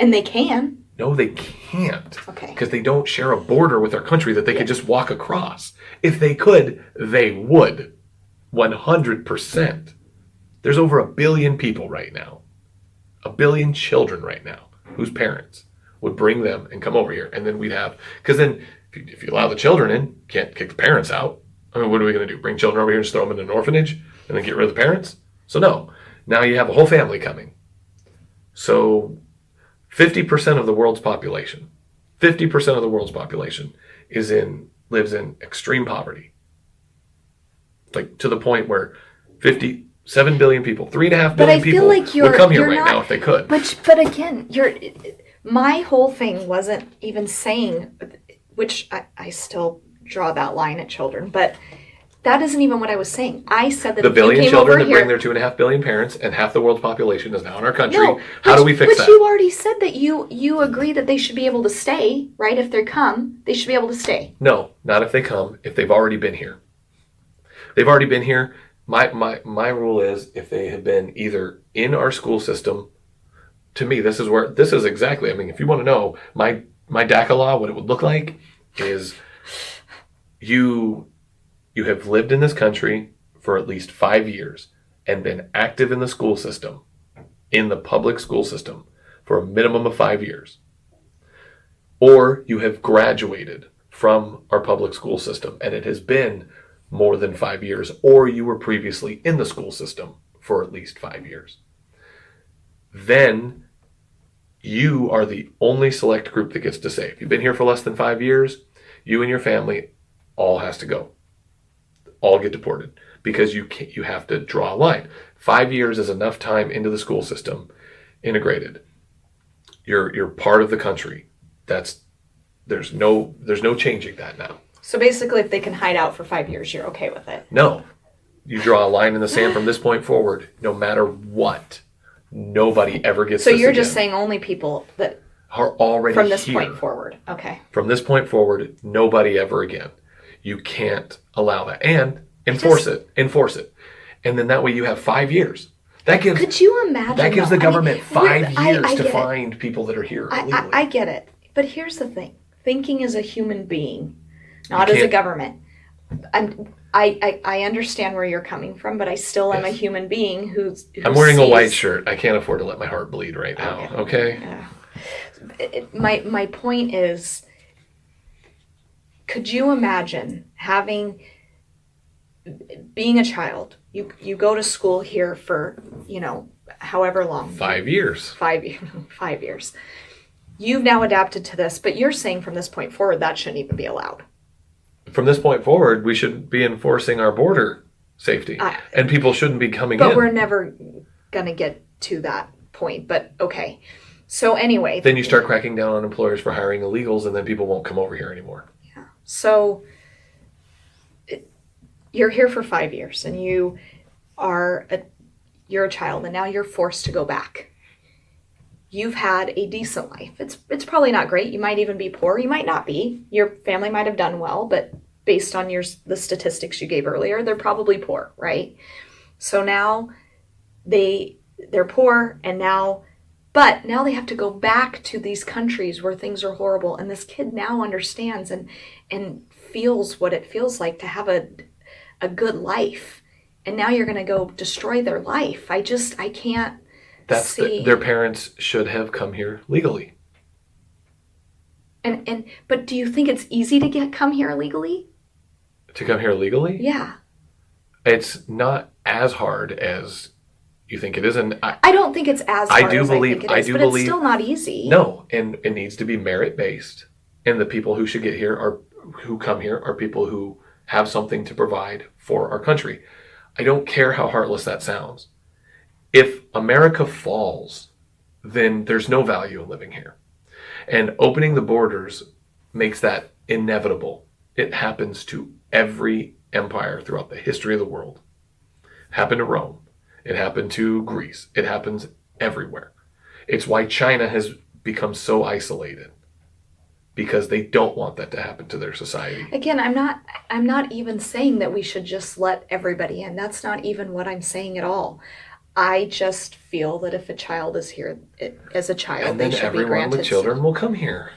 And they can. No, they can't. Okay. Because they don't share a border with our country that they could just walk across. If they could, they would. 100%. There's over 1 billion people right now. 1 billion children right now whose parents would bring them and come over here. And then we'd have, because then if you allow the children in, you can't kick the parents out. I mean, what are we going to do? Bring children over here and just throw them in an orphanage and then get rid of the parents? So no, now you have a whole family coming. So 50% of the world's population, 50% of the world's population lives in extreme poverty. Like to the point where 7 billion people, 3.5 billion people would come here right now if they could. But again, my whole thing wasn't even saying, which I still draw that line at children, but that isn't even what I was saying. I said that the if you billion came children over that here, bring their 2.5 billion parents and half the world's population is now in our country. No, How do we fix that? But you already said that you agree that they should be able to stay, right? If they come, they should be able to stay. No, not if they come, if they've already been here. They've already been here. My rule is if they have been either in our school system, to me, this is exactly, I mean, if you want to know, my DACA law, what it would look like is you have lived in this country for at least 5 years and been active in the school system, in the public school system, for a minimum of 5 years. Or you have graduated from our public school system and it has been more than 5 years, or you were previously in the school system for at least 5 years. Then you are the only select group that gets to say, if you've been here for less than 5 years, you and your family all has to go. all get deported because you have to draw a line. 5 years is enough time into the school system, integrated. You're part of the country. There's no changing that now. So basically, if they can hide out for 5 years, you're okay with it? No. You draw a line in the sand from this point forward, no matter what. Nobody ever gets So this you're again. just saying only people that are already from this here. point forward. Okay. From this point forward, nobody ever again. You can't allow that. And enforce it. And then that way you have 5 years. That gives Could you imagine? that gives the government 5 years I to get find people that are here illegally. I get it. But here's the thing. Thinking as a human being, not You as a can't- government. I understand where you're coming from, but I still am a Yes. human being who I'm wearing a white sees- shirt. I can't afford to let my heart bleed right now. Okay? My point is, could you imagine being a child? You go to school here for, however long. 5 years. 5 years. You've now adapted to this, but you're saying from this point forward that shouldn't even be allowed. From this point forward, we should be enforcing our border safety. And people shouldn't be coming in. But we're never going to get to that point. But okay. So anyway. Then you start cracking down on employers for hiring illegals, and then people won't come over here anymore. Yeah. So you're here for 5 years, and you're a child, and now you're forced to go back. You've had a decent life. It's probably not great. You might even be poor. You might not be. Your family might have done well, but based on the statistics you gave earlier, they're probably poor, right? So now they're poor, and now they have to go back to these countries where things are horrible, and this kid now understands and feels what it feels like to have a good life, and now you're going to go destroy their life. I can't. Their parents should have come here legally. But do you think it's easy to come here legally? To come here legally? Yeah. It's not as hard as you think it is, and I don't think it's as hard as I think it is, but it's still not easy. No, and it needs to be merit-based. And the people who should get here who come here are people who have something to provide for our country. I don't care how heartless that sounds. If America falls, then there's no value in living here. And opening the borders makes that inevitable. It happens to every empire throughout the history of the world. It happened to Rome. It happened to Greece. It happens everywhere. It's why China has become so isolated, because they don't want that to happen to their society. Again, I'm not even saying that we should just let everybody in. That's not even what I'm saying at all. I just feel that if a child is here as a child, and they then should be everyone granted. with children will come here.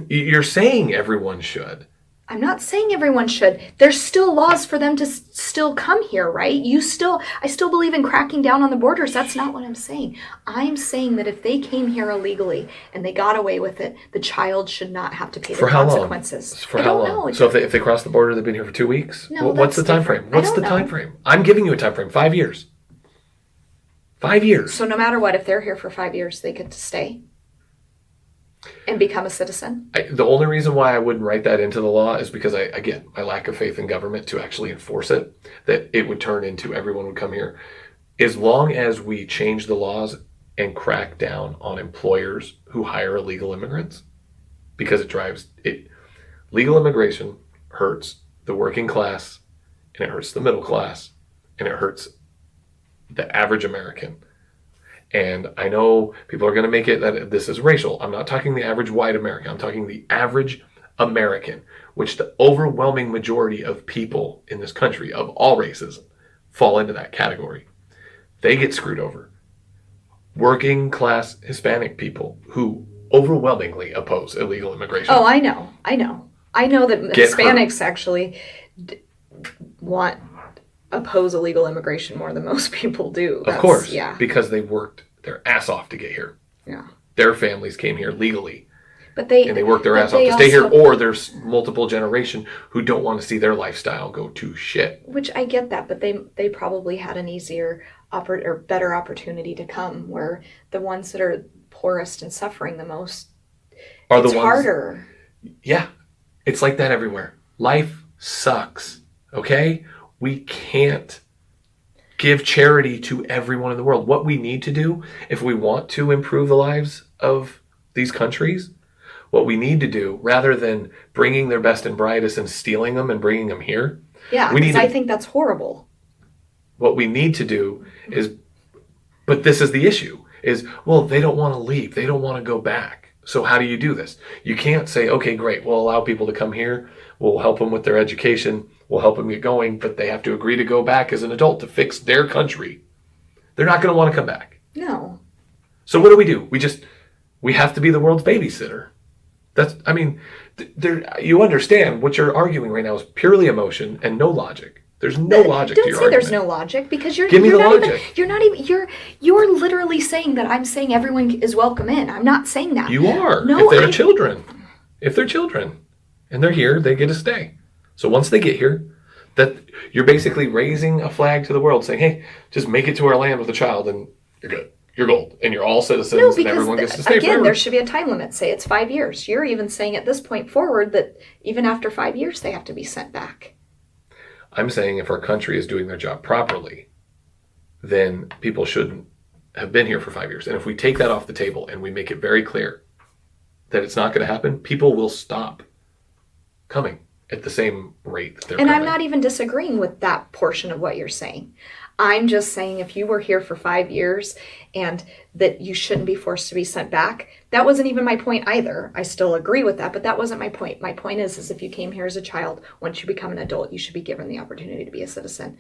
You're saying everyone should. I'm not saying everyone should. There's still laws for them to still come here, right? I still believe in cracking down on the borders. That's not what I'm saying. I'm saying that if they came here illegally and they got away with it, the child should not have to pay the consequences. For how long? So if they cross the border, they've been here for 2 weeks? No, what's the that's time different. frame? What's the time frame? I'm giving you a time frame. 5 years. 5 years. So no matter what, if they're here for 5 years, they get to stay and become a citizen? The only reason why I wouldn't write that into the law is because, my lack of faith in government to actually enforce it, that it would turn into everyone would come here. As long as we change the laws and crack down on employers who hire illegal immigrants, because legal immigration hurts the working class, and it hurts the middle class, and it hurts the average American. And I know people are going to make it that this is racial. I'm not talking the average white American. I'm talking the average American, which the overwhelming majority of people in this country of all races fall into that category. They get screwed over. Working class Hispanic people who overwhelmingly oppose illegal immigration. Oh, I know. I know that Hispanics actually oppose illegal immigration more than most people do. Of course, yeah. Because they worked their ass off to get here. Yeah. Their families came here legally. And they worked their ass off to stay here, or there's multiple generation who don't want to see their lifestyle go to shit. Which I get that, but they probably had an easier or better opportunity to come, where the ones that are poorest and suffering the most, it's harder. Yeah. It's like that everywhere. Life sucks. Okay? We can't give charity to everyone in the world. What we need to do, if we want to improve the lives of these countries, what we need to do, rather than bringing their best and brightest and stealing them and bringing them here, because I think that's horrible. What we need to do is, but this is the issue, is, well, they don't want to leave. They don't want to go back. So how do you do this? You can't say, okay, great, we'll allow people to come here. We'll help them with their education. We'll help them get going, but they have to agree to go back as an adult to fix their country. They're not going to want to come back. No. So what do? We have to be the world's babysitter. You understand what you're arguing right now is purely emotion and no logic. There's no logic to your argument. Don't say there's no logic, because Give me the logic. You're literally saying that I'm saying everyone is welcome in. I'm not saying that. You are. No, if they're children. If they're children and they're here, they get to stay. So once they get here, that you're basically raising a flag to the world saying, hey, just make it to our land with a child and you're good. You're gold. And you're all citizens and everyone gets to stay forever. There should be a time limit. Say it's 5 years. You're even saying at this point forward that even after 5 years, they have to be sent back. I'm saying if our country is doing their job properly, then people shouldn't have been here for 5 years. And if we take that off the table and we make it very clear that it's not going to happen, people will stop coming at the same rate that they're coming. I'm not even disagreeing with that portion of what you're saying. I'm just saying if you were here for 5 years and that you shouldn't be forced to be sent back, that wasn't even my point either. I still agree with that, but that wasn't my point. My point is if you came here as a child, once you become an adult, you should be given the opportunity to be a citizen.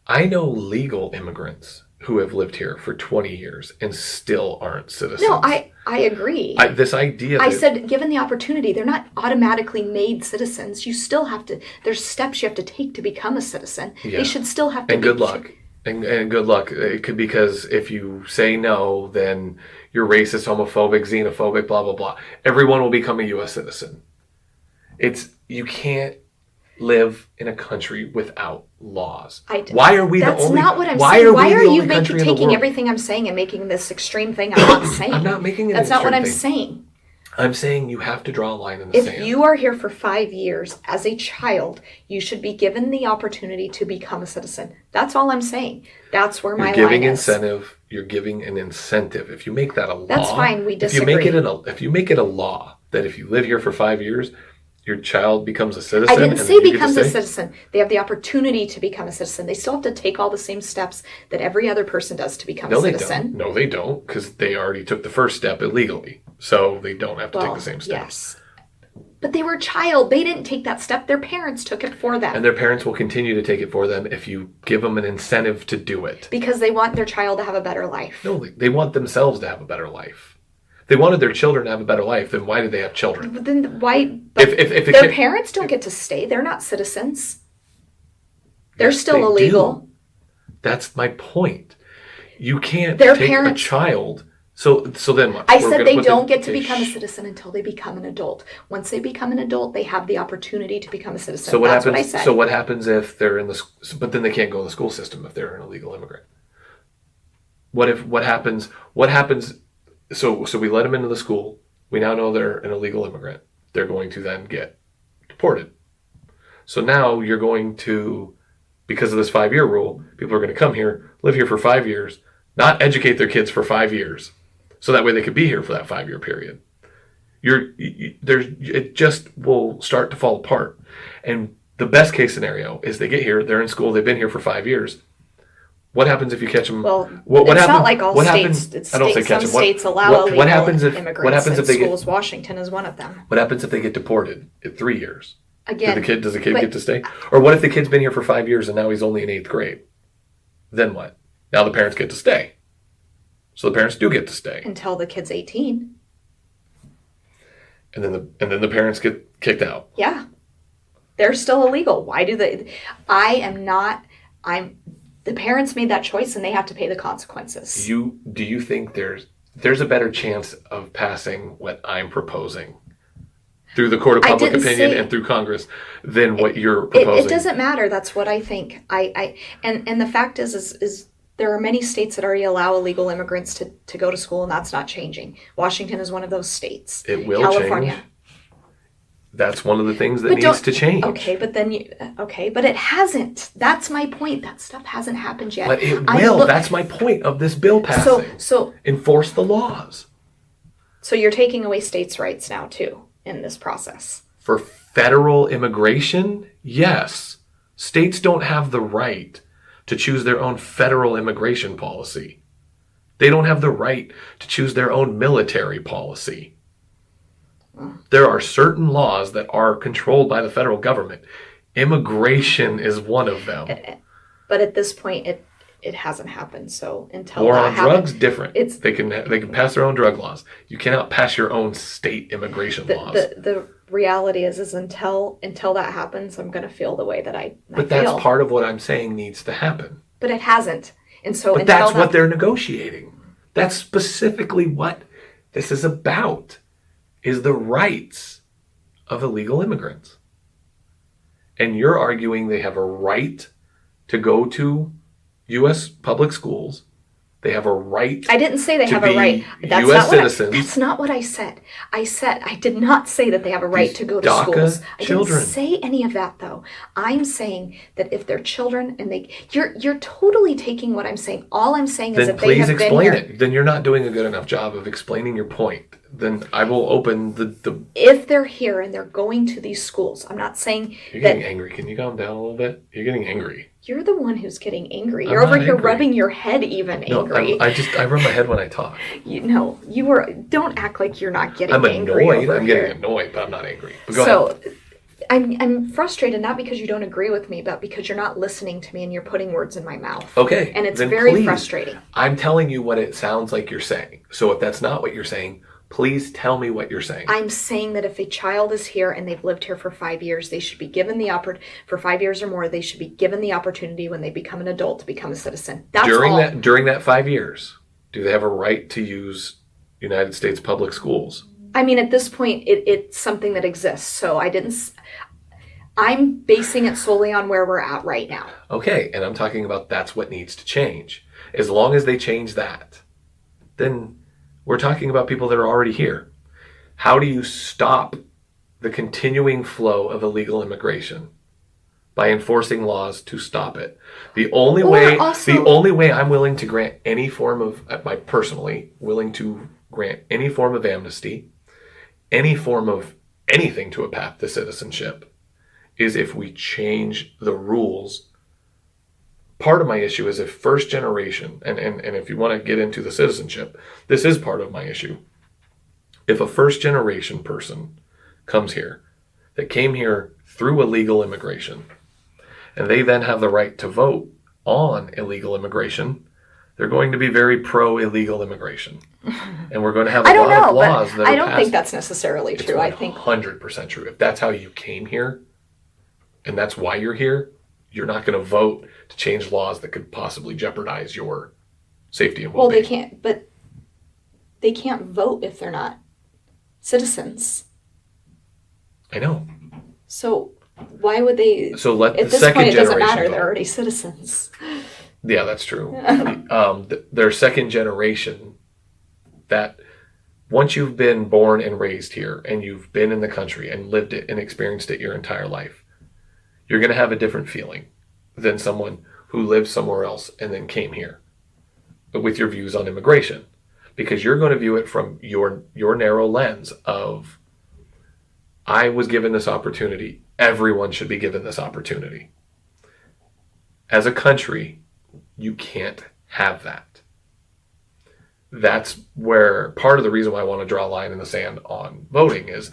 I know legal immigrants who have lived here for 20 years and still aren't citizens. No, I agree. This idea I said given the opportunity, they're not automatically made citizens. You still have to, there's steps you have to take to become a citizen. Yeah. They should still have to. And good luck. And good luck. It could, because if you say no, then you're racist, homophobic, xenophobic, blah, blah, blah. Everyone will become a U.S. citizen. You can't live in a country without laws. Why are we the only? That's not what I'm saying. Why are you taking everything I'm saying and making this extreme thing I'm not saying? I'm not making it. That's not what I'm saying. I'm saying you have to draw a line in the sand. If you are here for 5 years as a child, you should be given the opportunity to become a citizen. That's all I'm saying. That's where my line is. You're giving an incentive. If you make that a law, that's fine. We disagree. If you make it a law that if you live here for 5 years, your child becomes a citizen. I didn't say becomes a citizen. They have the opportunity to become a citizen. They still have to take all the same steps that every other person does to become a citizen. No, they don't, because they already took the first step illegally. So they don't have to take the same steps. Yes. But they were a child. They didn't take that step. Their parents took it for them. And their parents will continue to take it for them if you give them an incentive to do it. Because they want their child to have a better life. No, they want themselves to have a better life. If they wanted their children to have a better life, then why did they have children? But then why? If their parents don't get to stay, they're not citizens. They're still illegal. Do. That's my point. You can't take a child. So then what? I said they don't get to become a citizen until they become an adult. Once they become an adult, they have the opportunity to become a citizen. So That's what I said. So what happens if they're in the? But then they can't go in the school system if they're an illegal immigrant. What happens? So we let them into the school. We now know they're an illegal immigrant. They're going to then get deported. So now you're going to, because of this 5-year rule, people are going to come here, live here for 5 years, not educate their kids for 5 years. So that way they could be here for that 5-year period. It just will start to fall apart. And the best case scenario is they get here, they're in school, they've been here for 5 years. What happens if you catch them? Well, it's not like all states. I don't say catch them. Some states allow illegal immigrants. What happens if they get? Washington is one of them. What happens if they get deported at 3 years? Again, does the kid get to stay? Or what if the kid's been here for 5 years and now he's only in 8th grade? Then what? Now the parents get to stay. So the parents do get to stay until the kid's 18. And then the parents get kicked out. Yeah, they're still illegal. Why do they? The parents made that choice and they have to pay the consequences. Do you think there's a better chance of passing what I'm proposing through the court of public opinion and through Congress than what you're proposing? It doesn't matter. That's what I think. And the fact is there are many states that already allow illegal immigrants to go to school, and that's not changing. Washington is one of those states. It will California. change. That's one of the things that But needs to change. Okay, but but it hasn't. That's my point. That stuff hasn't happened yet. But it will. That's my point of this bill passing. So enforce the laws. So you're taking away states' rights now too in this process. For federal immigration, yes. States don't have the right to choose their own federal immigration policy. They don't have the right to choose their own military policy. There are certain laws that are controlled by the federal government. Immigration is one of them. But at this point, it hasn't happened. So until War that on happens, drugs, different. They can pass their own drug laws. You cannot pass your own state immigration laws. The reality is until that happens, I'm going to feel the way that I But feel. that's part of what I'm saying needs to happen. But it hasn't. And so But that's what they're negotiating. That's specifically what this is about, is the rights of illegal immigrants. And you're arguing they have a right to go to U.S. public schools. They have a right. I didn't say they have a right. That's U.S. not citizens. That's not what I said. I did not say that they have a right to go to DACA schools. I children. didn't say any of that though. I'm saying that if they're children and you're totally taking what I'm saying. All I'm saying is Then that they have please been explain here. it. Then you're not doing a good enough job of explaining your point. Then I will open the. If they're here and they're going to these schools, I'm not saying You're that getting angry. Can you calm down a little bit? You're getting angry. you're the one who's getting angry. I'm You're over not here angry. rubbing your head even angry. No, I rub my head when I talk. Don't act like you're not getting I'm angry annoyed. over I'm here. getting annoyed, but I'm not angry. But go ahead. I'm frustrated not because you don't agree with me, but because you're not listening to me and you're putting words in my mouth. Okay. And it's then very please. frustrating. I'm telling you what it sounds like you're saying. So if that's not what you're saying, please tell me what you're saying. I'm saying that if a child is here and they've lived here for 5 years, they should be given the for 5 years or more, they should be given the opportunity when they become an adult to become a citizen. That's all. During that 5 years, do they have a right to use United States public schools? I mean, at this point, it's something that exists. So I'm basing it solely on where we're at right now. Okay, and I'm talking about that's what needs to change. As long as they change that, then we're talking about people that are already here. How do you stop the continuing flow of illegal immigration? By enforcing laws to stop it. The only way I'm willing to grant any form of, personally willing to grant any form of amnesty, any form of anything to a path to citizenship, is if we change the rules. Part of my issue is if first generation, and if you want to get into the citizenship, this is part of my issue. If a first generation person comes here, that came here through illegal immigration, and they then have the right to vote on illegal immigration, they're going to be very pro-illegal immigration. And we're going to have a lot of laws that are I don't passed. think that's necessarily true. I think 100% true. If that's how you came here, and that's why you're here, you're not going to vote to change laws that could possibly jeopardize your safety and well-being. they can't vote if they're not citizens. I know. So why would they? So let at the this second point, it doesn't generation matter. vote. They're already citizens. Yeah, that's true. Their second generation, that once you've been born and raised here and you've been in the country and lived it and experienced it your entire life, you're going to have a different feeling than someone who lived somewhere else and then came here with your views on immigration, because you're going to view it from your narrow lens of, I was given this opportunity. Everyone should be given this opportunity. As a country, you can't have that. That's where part of the reason why I want to draw a line in the sand on voting is,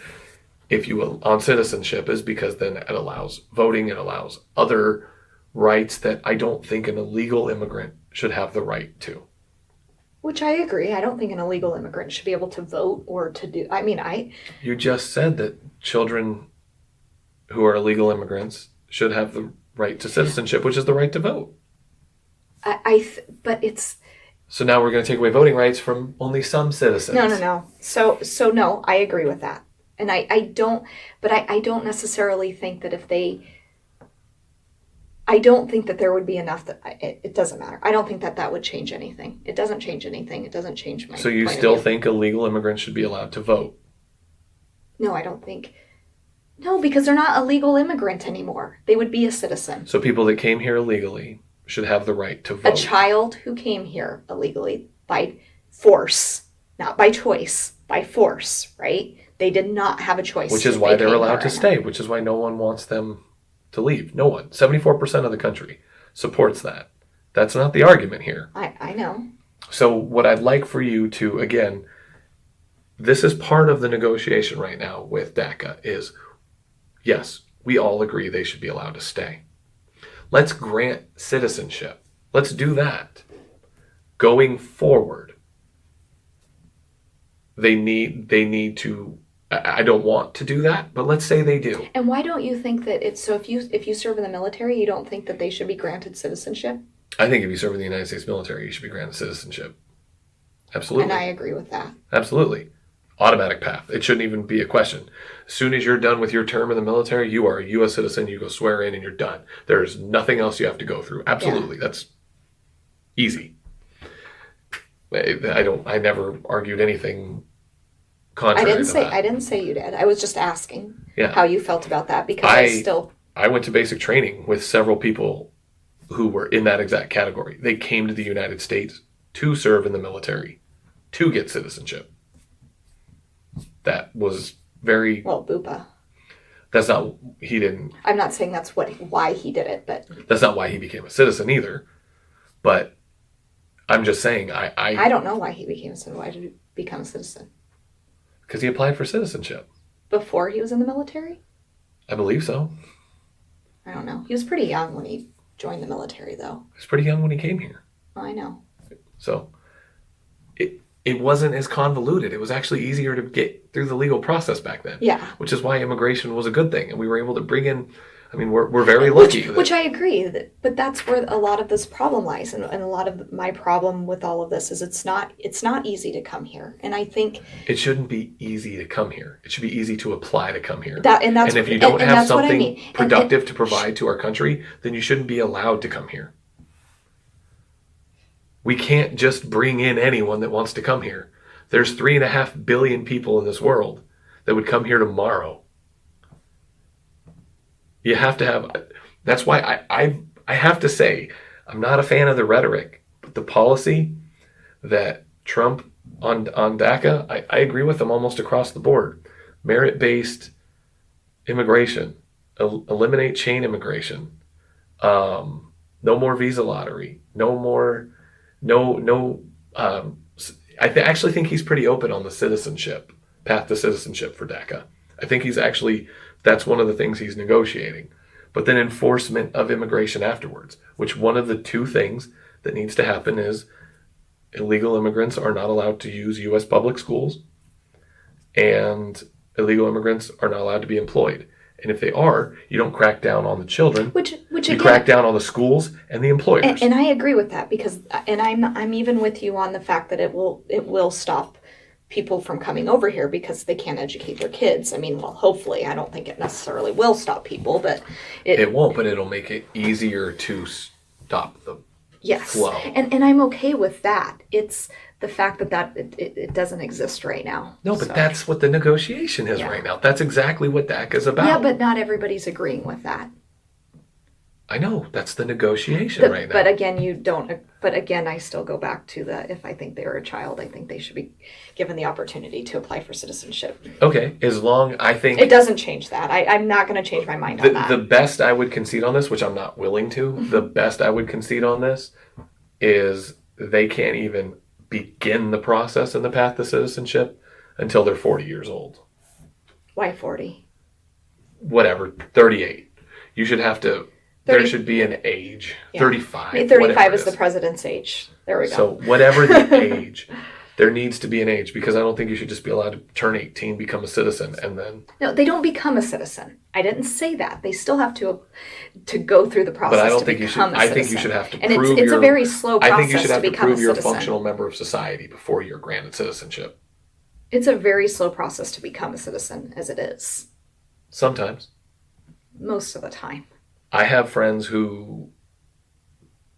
if you will, on citizenship, is because then it allows voting, it allows other rights that I don't think an illegal immigrant should have the right to. Which I agree. I don't think an illegal immigrant should be able to vote or to do. You just said that children who are illegal immigrants should have the right to citizenship, which is the right to vote. But it's. So now we're going to take away voting rights from only some citizens. No. So no, I agree with that. And I don't necessarily think that I don't think that there would be enough that it doesn't matter. I don't think that would change anything. It doesn't change anything. It doesn't change my. So you point still of view. think illegal immigrants should be allowed to vote? No, I don't think. No, because they're not a legal immigrant anymore. They would be a citizen. So people that came here illegally should have the right to A vote. child who came here illegally by force, not by choice, by force, right? They did not have a choice. Which is why they're allowed to stay, which is why no one wants them to leave. No one. 74% of the country supports that. That's not the argument here. I know. So what I'd like for you to, again, this is part of the negotiation right now with DACA is, yes, we all agree they should be allowed to stay. Let's grant citizenship. Let's do that. Going forward, they need to, I don't want to do that, but let's say they do. And why don't you think that it's, so if you serve in the military, you don't think that they should be granted citizenship? I think if you serve in the United States military, you should be granted citizenship. Absolutely. And I agree with that. Absolutely. Automatic path. It shouldn't even be a question. As soon as you're done with your term in the military, you are a U.S. citizen. You go swear in and you're done. There's nothing else you have to go through. Absolutely. Yeah. That's easy. I never argued anything contrary to that. I didn't say you did. I was just asking Yeah. how you felt about that because I went to basic training with several people who were in that exact category. They came to the United States to serve in the military, to get citizenship. That was very... Well, Bupa. That's not... He didn't... I'm not saying that's why he did it, but... That's not why he became a citizen either. But I'm just saying, I don't know why he became a citizen. Why did he become a citizen? Because he applied for citizenship. Before he was in the military? I believe so. I don't know. He was pretty young when he joined the military, though. He was pretty young when he came here. I know. So... It wasn't as convoluted. It was actually easier to get through the legal process back then. Yeah. Which is why immigration was a good thing. And we were able to bring in, I mean, we're very lucky. Which I agree. But that's where a lot of this problem lies. And a lot of my problem with all of this is it's not easy to come here. And I think... It shouldn't be easy to come here. It should be easy to apply to come here. And if you don't have something productive to provide to our country, then you shouldn't be allowed to come here. We can't just bring in anyone that wants to come here. There's 3.5 billion people in this world that would come here tomorrow. You have to have... That's why I have to say, I'm not a fan of the rhetoric, but the policy that Trump on DACA, I agree with them almost across the board. Merit-based immigration. Eliminate chain immigration. No more visa lottery. No more... I actually think he's pretty open on the citizenship, path to citizenship for DACA. I think that's one of the things he's negotiating. But then enforcement of immigration afterwards, which one of the two things that needs to happen is illegal immigrants are not allowed to use U.S. public schools, and illegal immigrants are not allowed to be employed. And if they are, you don't crack down on the children. Which you again, crack down on the schools and the employers. And I agree with that because, and I'm even with you on the fact that it will stop people from coming over here because they can't educate their kids. I mean, well, hopefully, I don't think it necessarily will stop people, but it won't. But it'll make it easier to stop the flow. And I'm okay with that. It's the fact that it doesn't exist right now. No, but that's what the negotiation is right now. That's exactly what DACA is about. Yeah, but not everybody's agreeing with that. I know. That's the negotiation right now. But again, I still go back to if I think they're a child, I think they should be given the opportunity to apply for citizenship. Okay, I think... It doesn't change that. I'm not going to change my mind on that. The best I would concede on this, which I'm not willing to, the best I would concede on this is they can't even begin the process in the path to citizenship until they're 40 years old. Why 40? Whatever, 38. You should have to... 30, there should be an age. Yeah. 35. 35 is the president's age. There we go. So whatever the age, there needs to be an age because I don't think you should just be allowed to turn 18, become a citizen, and then... No, they don't become a citizen. I didn't say that. They still have to go through the process. But I don't think you should. I think you should have to prove it's a very slow process. I think you should have to prove you're a citizen. Functional member of society before you're granted citizenship. It's a very slow process to become a citizen, as it is. Sometimes. Most of the time. I have friends who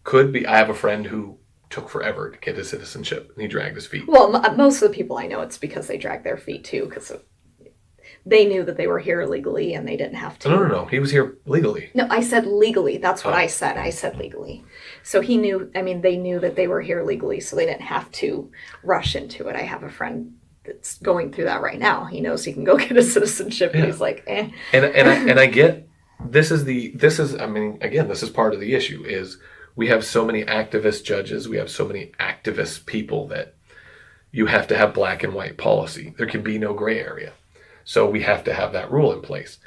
could be. I have a friend who took forever to get his citizenship, and he dragged his feet. Well, most of the people I know, it's because they drag their feet too. they knew that they were here illegally and they didn't have to. No. He was here legally. No, I said legally. That's what I said. I said legally. So he knew, they knew that they were here legally, so they didn't have to rush into it. I have a friend that's going through that right now. He knows he can go get a citizenship, and he's like, eh. And I get, this is part of the issue is we have so many activist judges, we have so many activist people that you have to have black and white policy. There can be no gray area. So we have to have that rule in place.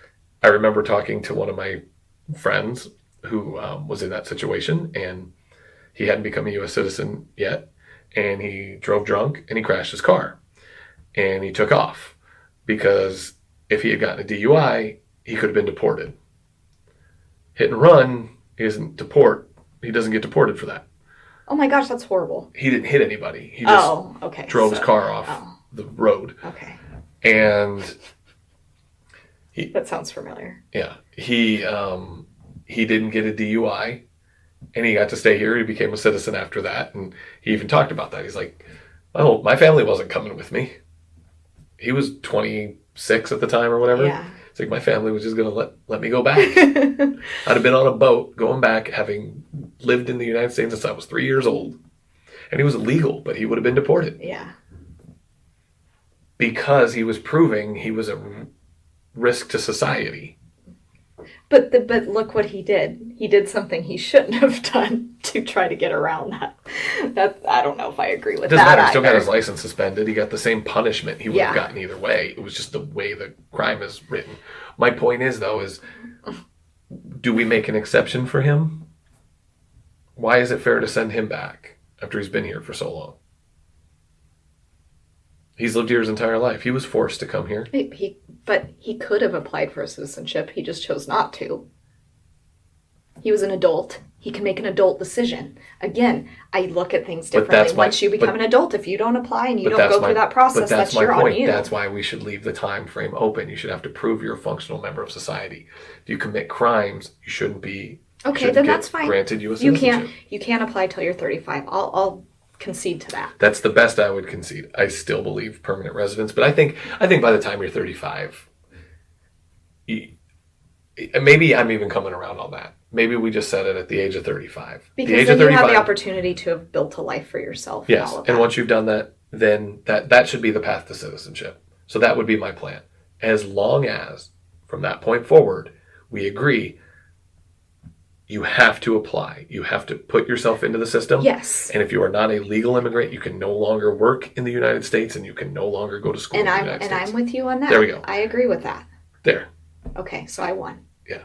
I remember talking to one of my friends who was in that situation, and he hadn't become a U.S. citizen yet, and he drove drunk and he crashed his car, and he took off because if he had gotten a DUI, he could have been deported. Hit and run isn't deport. He doesn't get deported for that. Oh my gosh, that's horrible. He didn't hit anybody. He just drove his car off the road. Okay. And that sounds familiar. Yeah. He didn't get a DUI, and he got to stay here. He became a citizen after that, and he even talked about that. He's like, "Oh, my family wasn't coming with me." He was 26 at the time or whatever. Yeah. It's like my family was just going to let me go back. I'd have been on a boat going back, having lived in the United States since I was 3 years old. And he was illegal, but he would have been deported. Yeah. Because he was proving he was a risk to society. But look what he did. He did something he shouldn't have done to try to get around that. That I don't know if I agree with that. Doesn't matter. He still either. got his license suspended. He got the same punishment he would have gotten either way. It was just the way the crime is written. My point is, though, do we make an exception for him? Why is it fair to send him back after he's been here for so long? He's lived here his entire life. He was forced to come here. But he could have applied for citizenship. He just chose not to. He was an adult. He can make an adult decision. Again, I look at things differently. Once you become an adult, if you don't apply and you don't go through that process, that's your on you. That's why we should leave the time frame open. You should have to prove you're a functional member of society. If you commit crimes, you shouldn't be. Okay, then that's fine. Granted U.S. citizenship. You can't apply till you're 35. I'll concede to that. That's the best I would concede. I still believe permanent residence, but I think by the time you're 35, maybe I'm even coming around on that. Maybe we just set it at the age of 35. Because then you have the opportunity to have built a life for yourself. Yes, and once you've done that, then that should be the path to citizenship. So that would be my plan. As long as, from that point forward, we agree you have to apply. You have to put yourself into the system. Yes. And if you are not a legal immigrant, you can no longer work in the United States and you can no longer go to school in the United States. And I'm with you on that. There we go. I agree with that. There. Okay, so I won. Yeah.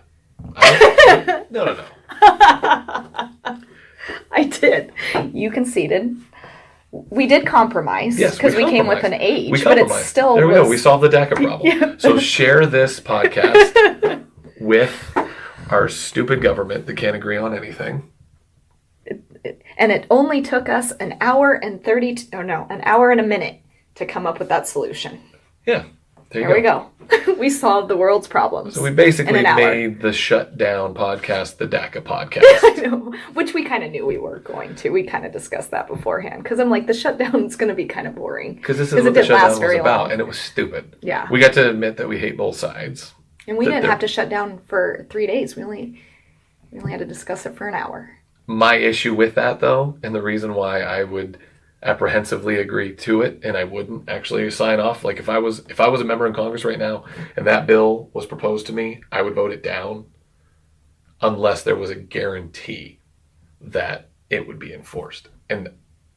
No. I did. You conceded. We did compromise. Yes, because we came with an age. We but it's still there we go. We solved the DACA problem. Yeah. So share this podcast with our stupid government that can't agree on anything. And it only took us an hour and a minute to come up with that solution. Yeah. There we go. We solved the world's problems. So we basically made the Shutdown podcast the DACA podcast. I know, which we kind of knew we were going to. We kind of discussed that beforehand. Because I'm like, the shutdown is going to be kind of boring. Because this is what the shutdown was about. And it was stupid. Yeah. We got to admit that we hate both sides. And we didn't have to shut down for 3 days. We only had to discuss it for an hour. My issue with that, though, and the reason why I would apprehensively agree to it and I wouldn't actually sign off, like if I was a member in Congress right now and that bill was proposed to me, I would vote it down unless there was a guarantee that it would be enforced. And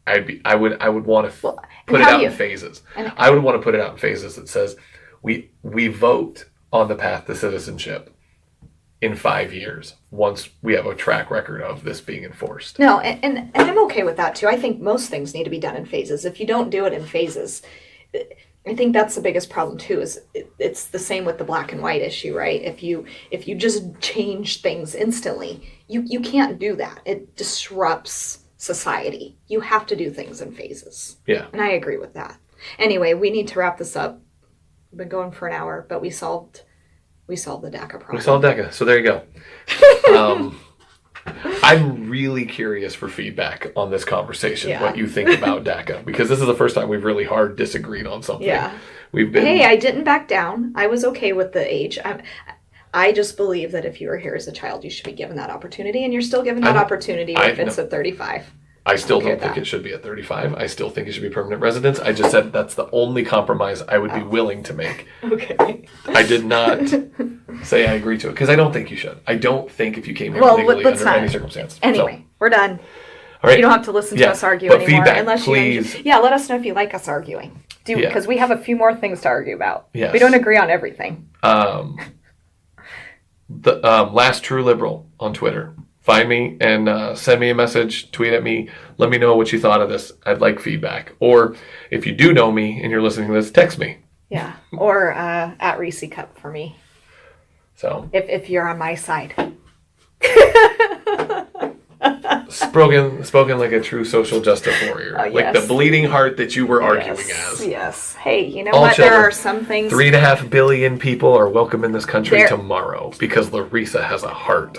I would want to put it out in phases. I would want to put it out in phases that says we vote on the path to citizenship in 5 years once we have a track record of this being enforced. No, and I'm okay with that too. I think most things need to be done in phases. If you don't do it in phases, I think that's the biggest problem too, is it's the same with the black and white issue, right? If you just change things instantly, you can't do that. It disrupts society. You have to do things in phases. Yeah. And I agree with that. Anyway, we need to wrap this up. We've been going for an hour, but we solved the DACA problem. We solved DACA, so there you go. I'm really curious for feedback on this conversation, what you think about DACA, because this is the first time we've really hard disagreed on something. Yeah. We've been. Hey, I didn't back down. I was okay with the age. I just believe that if you were here as a child, you should be given that opportunity, and you're still given that opportunity if it's at 35. I still don't think it should be at 35. I still think it should be permanent residence. I just said that's the only compromise I would be willing to make. Okay. I did not say I agree to it because I don't think you should. I don't think if you came here legally under any circumstance. Anyway, we're done. All right. You don't have to listen to us argue but anymore feedback, unless please. you let us know if you like us arguing. Because we have a few more things to argue about. Yes. We don't agree on everything. The Last True Liberal on Twitter. Find me and send me a message, tweet at me, let me know what you thought of this. I'd like feedback. Or if you do know me and you're listening to this, text me. Yeah, or at Reese Cup for me. So if you're on my side. Spoken like a true social justice warrior. Like the bleeding heart that you were arguing as. Yes. Hey, you know All what? children. There are some things. 3.5 billion people are welcome in this country tomorrow because Larissa has a heart.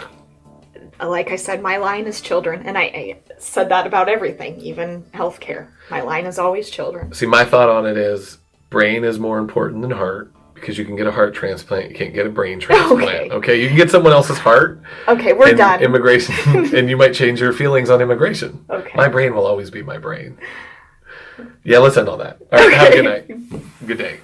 Like I said, my line is children, and I said that about everything, even healthcare. My line is always children. See, my thought on it is brain is more important than heart because you can get a heart transplant, you can't get a brain transplant. Okay, you can get someone else's heart. Okay, we're done. Immigration, and you might change your feelings on immigration. Okay. My brain will always be my brain. Yeah, let's end on that. All right, have a good night. Good day.